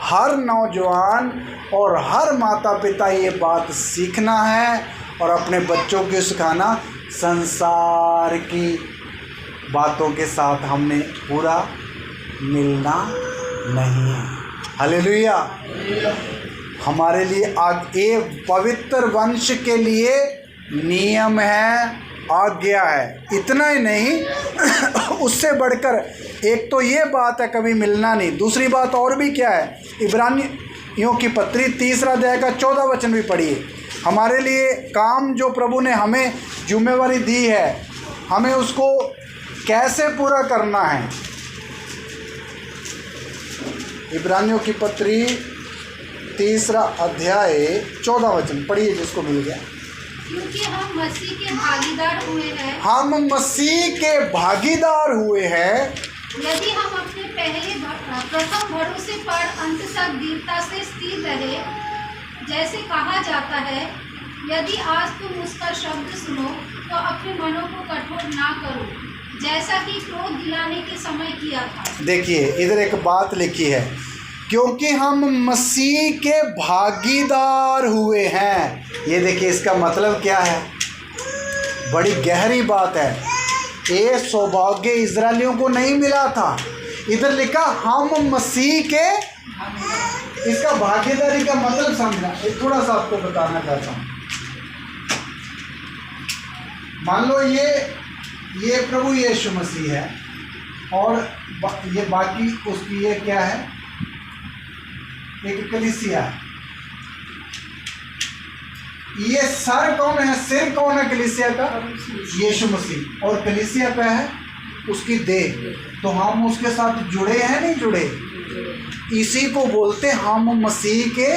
हर नौजवान और हर माता पिता ये बात सीखना है और अपने बच्चों को सिखाना, संसार की बातों के साथ हमने पूरा मिलना नहीं है। हालेलुया। हमारे लिए एक पवित्र वंश के लिए नियम है, आज्ञा है। इतना ही नहीं, उससे बढ़कर एक तो ये बात है, कभी मिलना नहीं। दूसरी बात और भी क्या है? इब्रानियों की पत्री 3 अध्याय का 14 वचन भी पढ़िए। हमारे लिए काम जो प्रभु ने हमें जिम्मेवारी दी है, हमें उसको कैसे पूरा करना है। इब्रानियों की पत्री 3 अध्याय 14 वचन पढ़िए, जिसको मिल गया। क्योंकि हम मसीह के भागीदार हुए हैं। हम मसीह के भागीदार हुए हैं। यदि हम अपने प्रथम भरोसे पर अंत तक दृढ़ता से स्थिर रहे, जैसे कहा जाता है, यदि आज तुम उसका शब्द सुनो तो अपने मनों को कठोर ना करो, जैसा कि क्रोध दिलाने के समय किया था। देखिए, इधर एक बात लिखी है, क्योंकि हम मसीह के भागीदार हुए हैं। ये देखिए, इसका मतलब क्या है? बड़ी गहरी बात है। ये सौभाग्य इजरायलियों को नहीं मिला था। इधर लिखा हम मसीह के, इसका भागीदारी का मतलब समझना, थोड़ा सा आपको बताना चाहता हूँ। मान लो ये ये प्रभु यीशु मसीह है और ये बाकी उसकी ये क्या है, एक कलीसिया है। ये सर कौन है, सिर कौन है कलीसिया का, यीशु मसीह, और कलीसिया का है उसकी देह। तो हम उसके साथ जुड़े हैं, नहीं जुड़े, इसी को बोलते हम मसीह के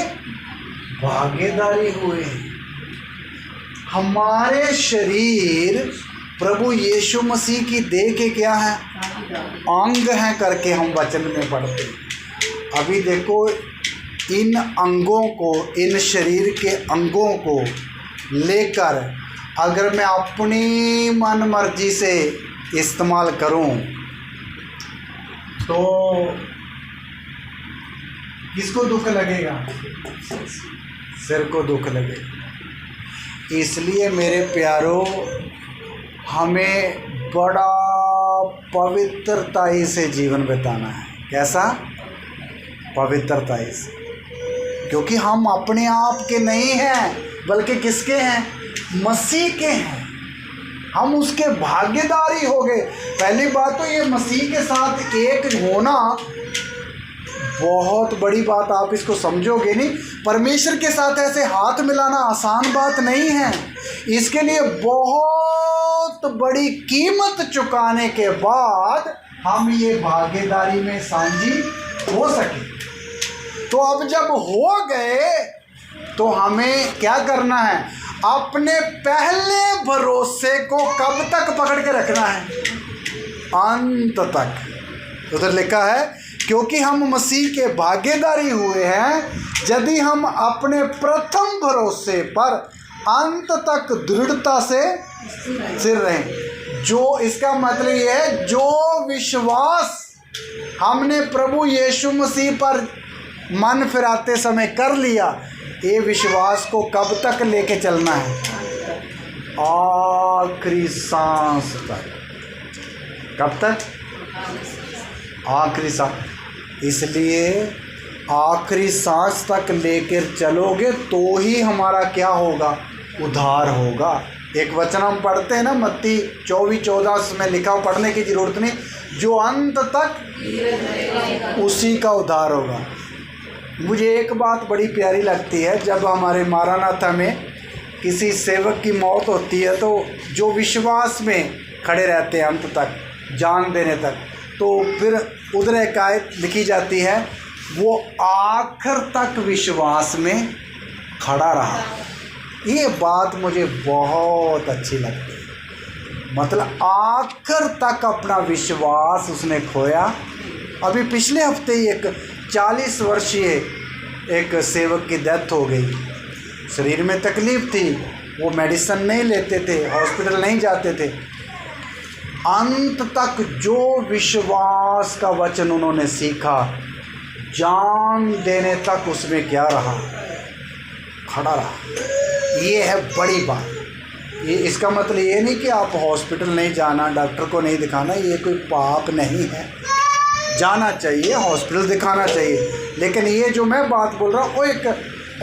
भागीदारी हुए हैं। हमारे शरीर प्रभु यीशु मसीह की देह के क्या है, अंग हैं करके हम वचन में पढ़ते हैं। अभी देखो इन अंगों को, इन शरीर के अंगों को लेकर अगर मैं अपनी मन मर्जी से इस्तेमाल करूं तो किसको दुख लगेगा, सिर को दुख लगेगा। इसलिए मेरे प्यारों, हमें बड़ा पवित्रताई से जीवन बिताना है। कैसा, पवित्रताई से, क्योंकि हम अपने आप के नहीं हैं बल्कि किसके हैं, मसीह के हैं। हम उसके भागीदारी हो गए। पहली बात तो ये मसीह के साथ एक होना बहुत बड़ी बात, आप इसको समझोगे नहीं। परमेश्वर के साथ ऐसे हाथ मिलाना आसान बात नहीं है। इसके लिए बहुत बड़ी कीमत चुकाने के बाद हम ये भागीदारी में साझी हो सके। तो अब जब हो गए तो हमें क्या करना है, अपने पहले भरोसे को कब तक पकड़ के रखना है, अंत तक। उधर लिखा है क्योंकि हम मसीह के भागीदारी हुए हैं, यदि हम अपने प्रथम भरोसे पर अंत तक दृढ़ता से स्थिर रहें। जो इसका मतलब ये है, जो विश्वास हमने प्रभु यीशु मसीह पर मन फिराते समय कर लिया, ये विश्वास को कब तक लेके चलना है, आखिरी सांस तक। कब तक, आखिरी सांस। इसलिए आखिरी सांस तक लेकर चलोगे तो ही हमारा क्या होगा, उद्धार होगा। एक वचन हम पढ़ते हैं ना, मत्ती 24:14 में लिखा, पढ़ने की जरूरत नहीं, जो अंत तक उसी का उद्धार होगा। मुझे एक बात बड़ी प्यारी लगती है, जब हमारे मारानाथा में किसी सेवक की मौत होती है तो जो विश्वास में खड़े रहते हैं अंत तक, जान देने तक, तो फिर उधर एक आयत लिखी जाती है, वो आखिर तक विश्वास में खड़ा रहा। ये बात मुझे बहुत अच्छी लगती है, मतलब आखिर तक अपना विश्वास उसने खोया। अभी पिछले हफ्ते ही एक 40 वर्षीय एक सेवक की डेथ हो गई। शरीर में तकलीफ़ थी, वो मेडिसिन नहीं लेते थे, हॉस्पिटल नहीं जाते थे। अंत तक जो विश्वास का वचन उन्होंने सीखा, जान देने तक उसमें क्या रहा, खड़ा रहा। ये है बड़ी बात। ये इसका मतलब ये नहीं कि आप हॉस्पिटल नहीं जाना, डॉक्टर को नहीं दिखाना, ये कोई पाप नहीं है। जाना चाहिए, हॉस्पिटल दिखाना चाहिए, लेकिन ये जो मैं बात बोल रहा हूँ वो एक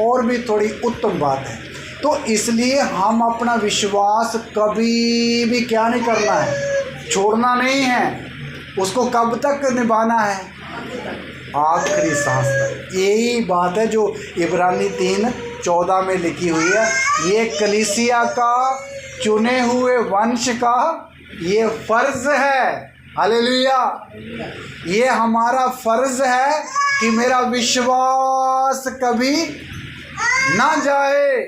और भी थोड़ी उत्तम बात है। तो इसलिए हम अपना विश्वास कभी भी क्या नहीं करना है, छोड़ना नहीं है। उसको कब तक निभाना है, आखिरी सांस तक। यही बात है जो इब्रानी 3:14 में लिखी हुई है। ये कलीसिया का, चुने हुए वंश का ये फ़र्ज़ है। हालेलुया। ये हमारा फ़र्ज़ है कि मेरा विश्वास कभी ना जाए,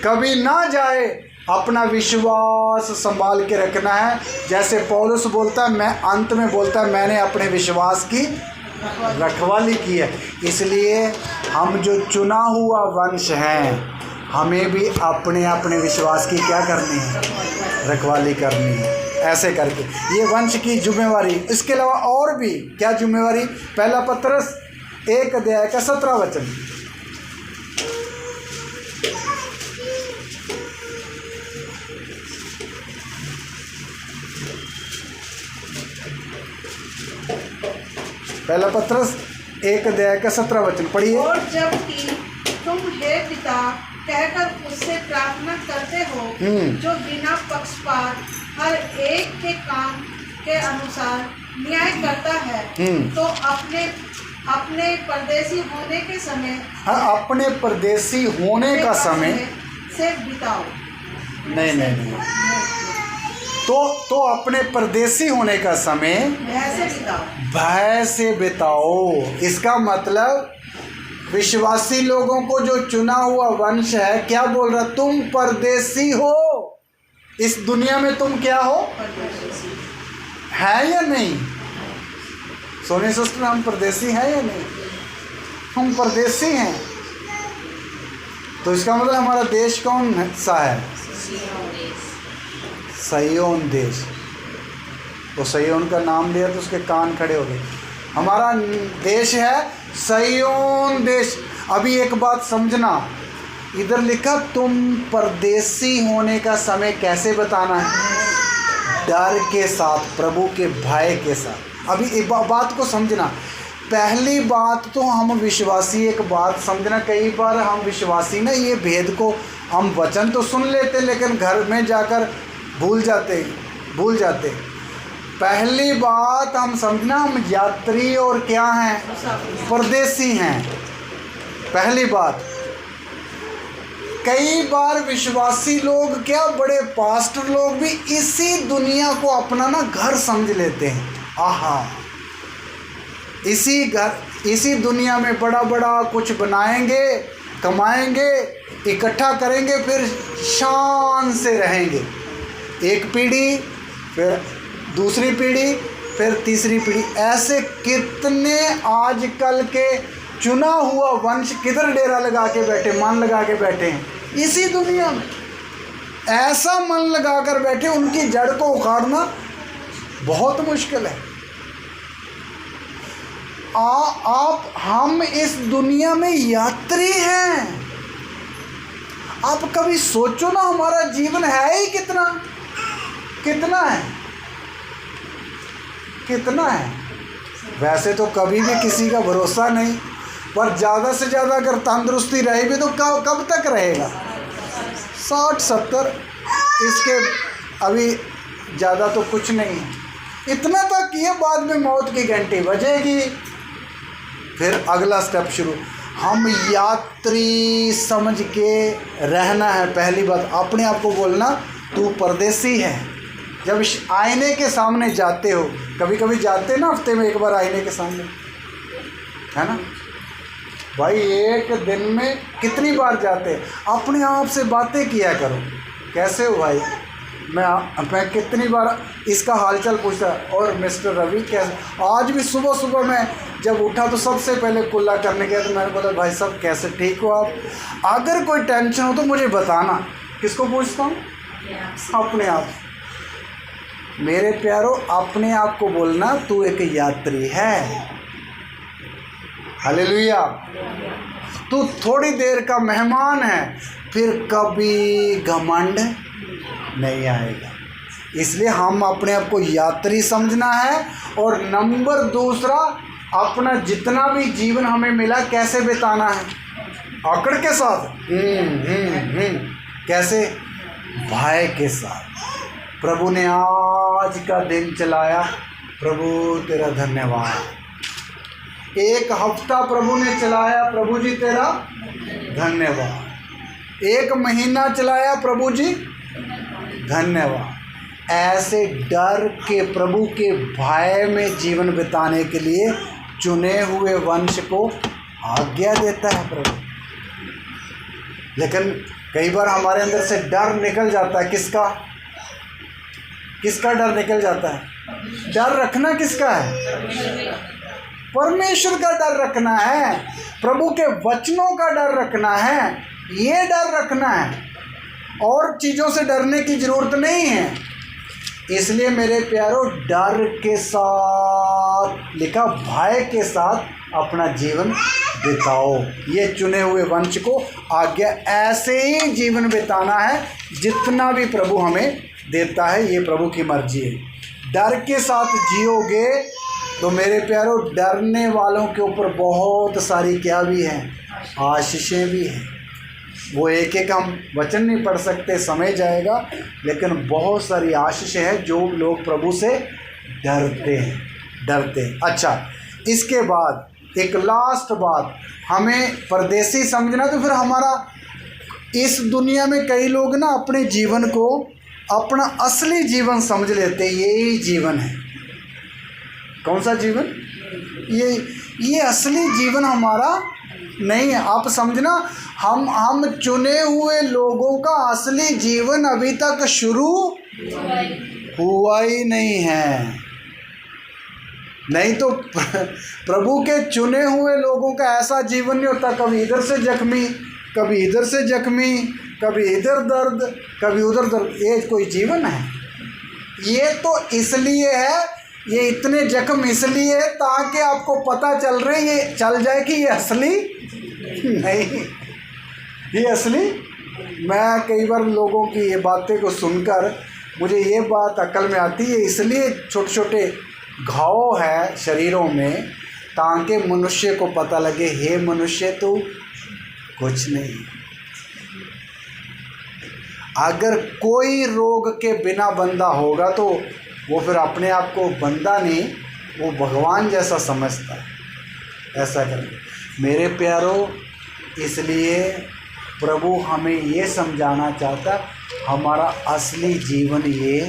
कभी ना जाए। अपना विश्वास संभाल के रखना है। जैसे पौलुस बोलता है, मैं अंत में बोलता है, मैंने अपने विश्वास की रखवाली की है। इसलिए हम जो चुना हुआ वंश हैं, हमें भी अपने अपने विश्वास की क्या करनी है, रखवाली करनी है। ऐसे करके ये वंश की जिम्मेवारी। इसके अलावा और भी क्या जिम्मेवारी, पहला पत्रस 1:17 पहला पत्रस 1:17 पढ़िए। और जबकि तुम हे पिता कहकर उससे प्रार्थना करते हो, जो बिना पक्षपात हर एक के काम के अनुसार न्याय करता है, तो अपने परदेसी होने के समय, हाँ, अपने परदेसी होने का समय से बिताओ। नहीं तो अपने परदेसी होने का समय भय से बिताओ। इसका मतलब विश्वासी लोगों को जो चुना हुआ वंश है, क्या बोल रहा, तुम परदेसी हो इस दुनिया में। तुम क्या हो, है या नहीं? सोनी सिस्टर, हम परदेसी हैं या नहीं? हम परदेसी हैं। तो इसका मतलब हमारा देश कौन सा है? सयोन देश। तो सयोन का नाम लिया तो उसके कान खड़े हो गए। हमारा देश है सयोन देश। अभी एक बात समझना, इधर लिखा तुम परदेसी होने का समय कैसे बताना है? डर के साथ, प्रभु के भय के साथ। अभी एक बात को समझना। पहली बात तो हम विश्वासी, एक बात समझना, कई बार हम विश्वासी ना ये भेद को, हम वचन तो सुन लेते लेकिन घर में जाकर भूल जाते। पहली बात हम समझना, हम यात्री और क्या हैं? परदेसी हैं। पहली बात, कई बार विश्वासी लोग क्या, बड़े पास्टर लोग भी इसी दुनिया को अपना ना घर समझ लेते हैं। आहा, इसी दुनिया में बड़ा बड़ा कुछ बनाएंगे, कमाएंगे, इकट्ठा करेंगे, फिर शान से रहेंगे। एक पीढ़ी, फिर दूसरी पीढ़ी, फिर तीसरी पीढ़ी। ऐसे कितने आजकल के चुना हुआ वंश किधर डेरा लगा के बैठे, मन लगा के बैठे हैं इसी दुनिया में। ऐसा मन लगा कर बैठे, उनकी जड़ को उखाड़ना बहुत मुश्किल है। हम इस दुनिया में यात्री हैं। आप कभी सोचो ना, हमारा जीवन है ही कितना है। वैसे तो कभी भी किसी का भरोसा नहीं, पर ज़्यादा से ज़्यादा अगर तंदुरुस्ती रहेगी तो कब तक रहेगा? 60-70, इसके अभी ज़्यादा तो कुछ नहीं है। इतना तक ये, बाद में मौत की घंटी बजेगी, फिर अगला स्टेप शुरू। हम यात्री समझ के रहना है। पहली बात, अपने आप को बोलना तू परदेसी है। जब आईने के सामने जाते हो, कभी कभी जाते ना, हफ्ते में एक बार आईने के सामने, है ना भाई, एक दिन में कितनी बार जाते? अपने आप से बातें किया करो, कैसे हो भाई, मैं कितनी बार इसका हालचाल पूछता, और मिस्टर रवि कैसे। आज भी सुबह सुबह मैं जब उठा तो सबसे पहले कुल्ला करने गया, तो मैंने बोला भाई साहब कैसे, ठीक हो आप? अगर कोई टेंशन हो तो मुझे बताना। किसको पूछता हूँ? अपने आप। मेरे प्यारो, अपने आप को बोलना तू एक यात्री है। हालेलुया। तू थोड़ी देर का मेहमान है, फिर कभी घमंड नहीं आएगा। इसलिए हम अपने आप को यात्री समझना है। और नंबर दूसरा, अपना जितना भी जीवन हमें मिला कैसे बिताना है? आकड़ के साथ। कैसे? भय के साथ। प्रभु ने आज का दिन चलाया, प्रभु तेरा धन्यवाद। एक हफ्ता प्रभु ने चलाया, प्रभु जी तेरा धन्यवाद। एक महीना चलाया, प्रभु जी धन्यवाद। ऐसे डर के, प्रभु के भय में जीवन बिताने के लिए चुने हुए वंश को आज्ञा देता है प्रभु। लेकिन कई बार हमारे अंदर से डर निकल जाता है। किसका डर निकल जाता है? डर रखना किसका है? परमेश्वर का डर रखना है, प्रभु के वचनों का डर रखना है, ये डर रखना है। और चीज़ों से डरने की ज़रूरत नहीं है। इसलिए मेरे प्यारों, डर के साथ लिखा, भय के साथ अपना जीवन बिताओ। ये चुने हुए वंश को आज्ञा ऐसे ही जीवन बिताना है जितना भी प्रभु हमें देता है। ये प्रभु की मर्जी है। डर के साथ जियोगे तो मेरे प्यारों, डरने वालों के ऊपर बहुत सारी क्या भी हैं? आशीषें भी हैं। वो एक एक हम वचन नहीं पढ़ सकते, समय जाएगा, लेकिन बहुत सारी आशीष है जो लोग प्रभु से डरते हैं। अच्छा, इसके बाद एक लास्ट बात, हमें परदेसी समझना, तो फिर हमारा इस दुनिया में कई लोग ना अपने जीवन को अपना असली जीवन समझ लेते, यही जीवन है। कौन सा जीवन? ये असली जीवन हमारा नहीं है। आप समझना, हम चुने हुए लोगों का असली जीवन अभी तक शुरू हुआ ही नहीं है। नहीं तो प्रभु के चुने हुए लोगों का ऐसा जीवन नहीं होता, कभी इधर से जख्मी, कभी इधर से जख्मी, कभी इधर दर्द, कभी उधर दर्द। ये कोई जीवन है? ये तो इसलिए है, ये इतने जख्म इसलिए है ताकि आपको पता चल जाए कि ये असली नहीं, ये असली। मैं कई बार लोगों की ये बातें को सुनकर मुझे ये बात अकल में आती है, इसलिए छोटे छोटे घाव है शरीरों में, ताकि मनुष्य को पता लगे, हे मनुष्य तू कुछ नहीं। अगर कोई रोग के बिना बंदा होगा तो वो फिर अपने आप को बंदा नहीं, वो भगवान जैसा समझता है। ऐसा करके मेरे प्यारों, इसलिए प्रभु हमें ये समझाना चाहता, हमारा असली जीवन ये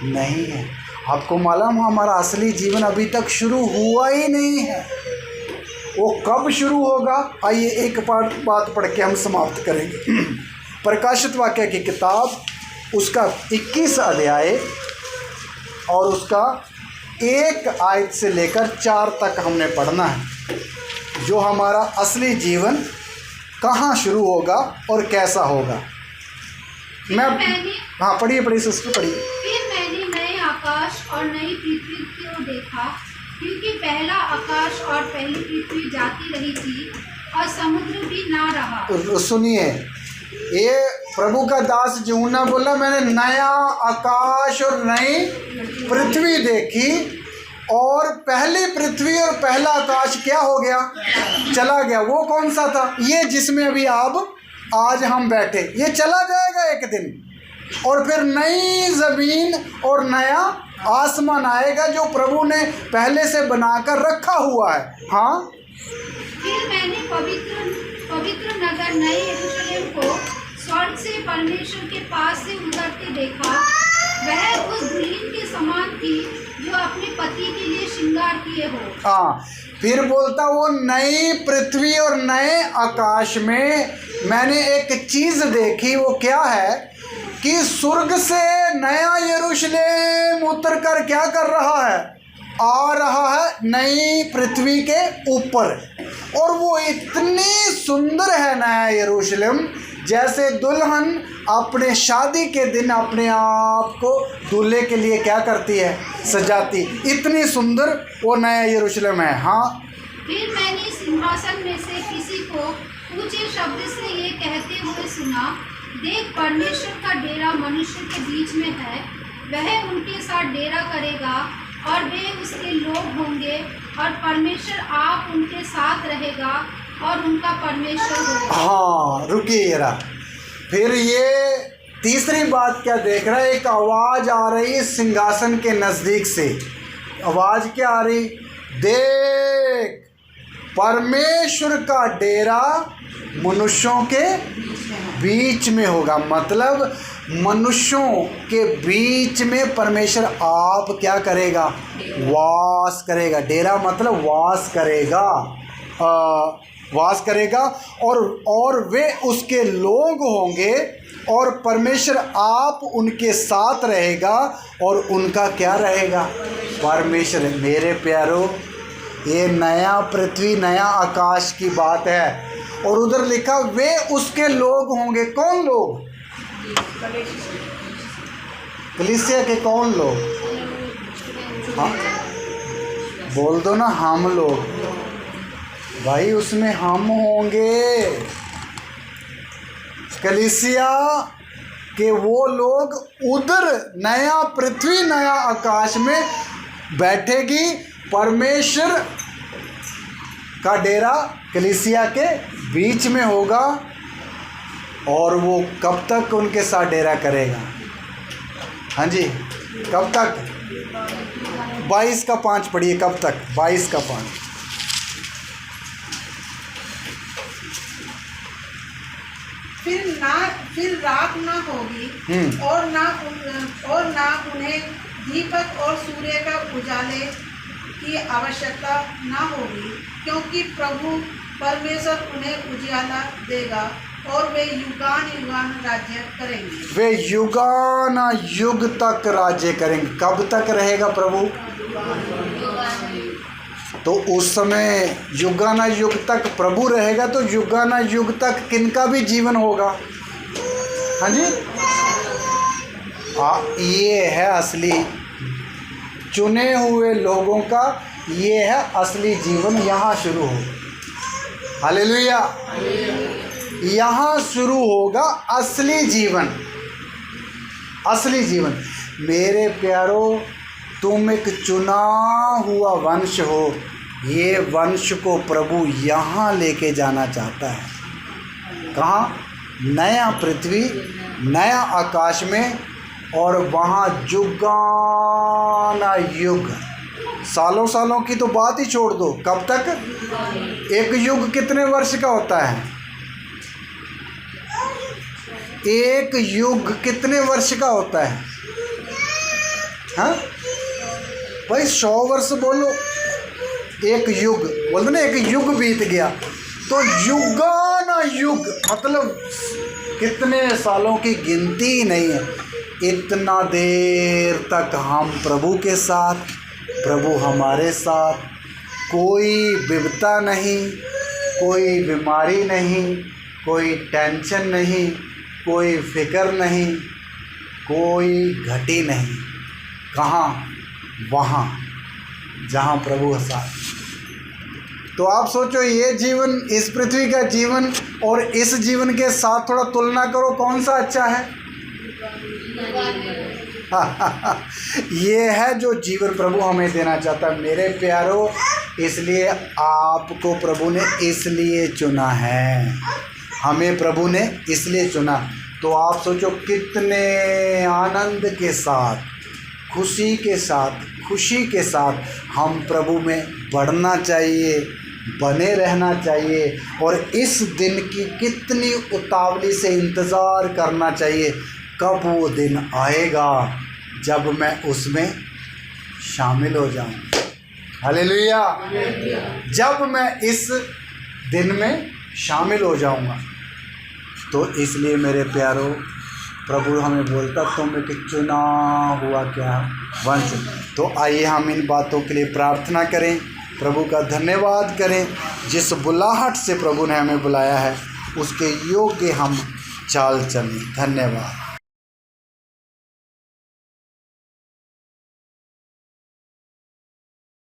नहीं है। आपको मालूम, हमारा असली जीवन अभी तक शुरू हुआ ही नहीं है। वो कब शुरू होगा? आइए एक बात पढ़ के हम समाप्त करेंगे। प्रकाशित वाक्य की किताब उसका 21 अध्याय और उसका 1 आयत से लेकर 4 तक हमने पढ़ना है, जो हमारा असली जीवन कहाँ शुरू होगा और कैसा होगा। हाँ, पढ़िए सिस्टर, पढ़िए। फिर मैंने नए आकाश और नई पृथ्वी को देखा, क्योंकि पहला आकाश और पहली पृथ्वी जाती रही थी और समुद्र भी ना रहा। सुनिए, ये प्रभु का दास यूहन्ना बोला, मैंने नया आकाश और नई पृथ्वी देखी, और पहली पृथ्वी और पहला आकाश क्या हो गया? चला गया। वो कौन सा था? ये जिसमें अभी आज हम बैठे, ये चला जाएगा एक दिन, और फिर नई ज़मीन और नया आसमान आएगा जो प्रभु ने पहले से बनाकर रखा हुआ है। हाँ, फिर मैंने पवित्र नगर नए यरूशलेम को स्वर्ग से परमेश्वर के पास से उतरते देखा। वह उस दुल्हन के समान थी जो अपने पति के लिए श्रृंगार किए हो। हाँ, फिर बोलता, वो नई पृथ्वी और नए आकाश में मैंने एक चीज़ देखी। वो क्या है कि स्वर्ग से नया यरूशलेम उतर कर क्या कर रहा है? आ रहा है नई पृथ्वी के ऊपर, और वो इतनी सुंदर है नया यरूशलेम, जैसे दुल्हन अपने शादी के दिन अपने आप को दूल्हे के लिए क्या करती है? सजाती। इतनी सुंदर वो नया यरूशलेम है। हाँ, फिर मैंने सिंहासन में से किसी को ऊंचे शब्द से ये कहते हुए सुना, देख, परमेश्वर का डेरा मनुष्य के बीच में है, वह उनके साथ डेरा करेगा और वे उसके लोग होंगे, और परमेश्वर आप उनके साथ रहेगा और उनका परमेश्वर होगा। हाँ, रुकिए जरा। फिर ये तीसरी बात क्या देख रहा है? एक आवाज़ आ रही है सिंहासन के नज़दीक से। आवाज़ क्या आ रही? देख, परमेश्वर का डेरा मनुष्यों के बीच में होगा। मतलब मनुष्यों के बीच में परमेश्वर आप क्या करेगा? वास करेगा। डेरा मतलब वास करेगा, वास करेगा, और वे उसके लोग होंगे, और परमेश्वर आप उनके साथ रहेगा, और उनका क्या रहेगा? परमेश्वर। मेरे प्यारों, ये नया पृथ्वी नया आकाश की बात है। और उधर लिखा, वे उसके लोग होंगे। कौन लोग? कलीसिया के कौन लोग? हाँ, बोल दो ना, हम लोग। भाई, उसमें हम होंगे। कलीसिया के वो लोग उधर नया पृथ्वी नया आकाश में बैठेगी। परमेश्वर का डेरा कलीसिया के बीच में होगा, और वो कब तक उनके साथ डेरा करेगा? हाँ जी, कब तक? 22 का 5 पढ़िए, कब तक? 22 का 5। फिर रात ना होगी और ना उन्हें दीपक और सूर्य का उजाले की आवश्यकता ना होगी, क्योंकि प्रभु परमेश्वर उन्हें उजाला देगा और वे युगान युगान राज्य करेंगे। वे युगान युग तक राज्य करेंगे। कब तक रहेगा प्रभु? तो उस समय युगाना युग तक प्रभु रहेगा, तो युगाना युग तक किनका भी जीवन होगा? हाँ जी, ये है असली चुने हुए लोगों का, ये है असली जीवन। यहाँ शुरू हो, हालेलुया, यहाँ शुरू होगा असली जीवन। असली जीवन। मेरे प्यारो, तुम एक चुना हुआ वंश हो। ये वंश को प्रभु यहाँ लेके जाना चाहता है। कहाँ? नया पृथ्वी, नया आकाश में, और वहाँ युगाना युग। सालों सालों की तो बात ही छोड़ दो, कब तक? एक युग कितने वर्ष का होता है? एक युग कितने वर्ष का होता है? हाँ भाई, 100 वर्ष बोलो, एक युग बोलते ना, एक युग बीत गया। तो युगाना युग मतलब कितने सालों की गिनती ही नहीं है। इतना देर तक हम प्रभु के साथ, प्रभु हमारे साथ, कोई विपदा नहीं, कोई बीमारी नहीं, कोई टेंशन नहीं, कोई फिक्र नहीं, कोई घटी नहीं। कहाँ? वहाँ जहाँ प्रभु साथ। तो आप सोचो, ये जीवन, इस पृथ्वी का जीवन और इस जीवन के साथ थोड़ा तुलना करो, कौन सा अच्छा है? ये है जो जीवन प्रभु हमें देना चाहता है। मेरे प्यारो, इसलिए आपको प्रभु ने इसलिए चुना है, हमें प्रभु ने इसलिए चुना। तो आप सोचो कितने आनंद के साथ, खुशी के साथ हम प्रभु में बढ़ना चाहिए, बने रहना चाहिए, और इस दिन की कितनी उतावली से इंतज़ार करना चाहिए। कब वो दिन आएगा जब मैं उसमें शामिल हो जाऊँ। हालेलुया। जब मैं इस दिन में शामिल हो जाऊँगा। तो इसलिए मेरे प्यारो, प्रभु हमें बोलता, तुम एक चुना हुआ क्या वंश। तो आइए हम इन बातों के लिए प्रार्थना करें, प्रभु का धन्यवाद करें। जिस बुलाहट से प्रभु ने हमें बुलाया है, उसके योग्य हम चाल चलें। धन्यवाद।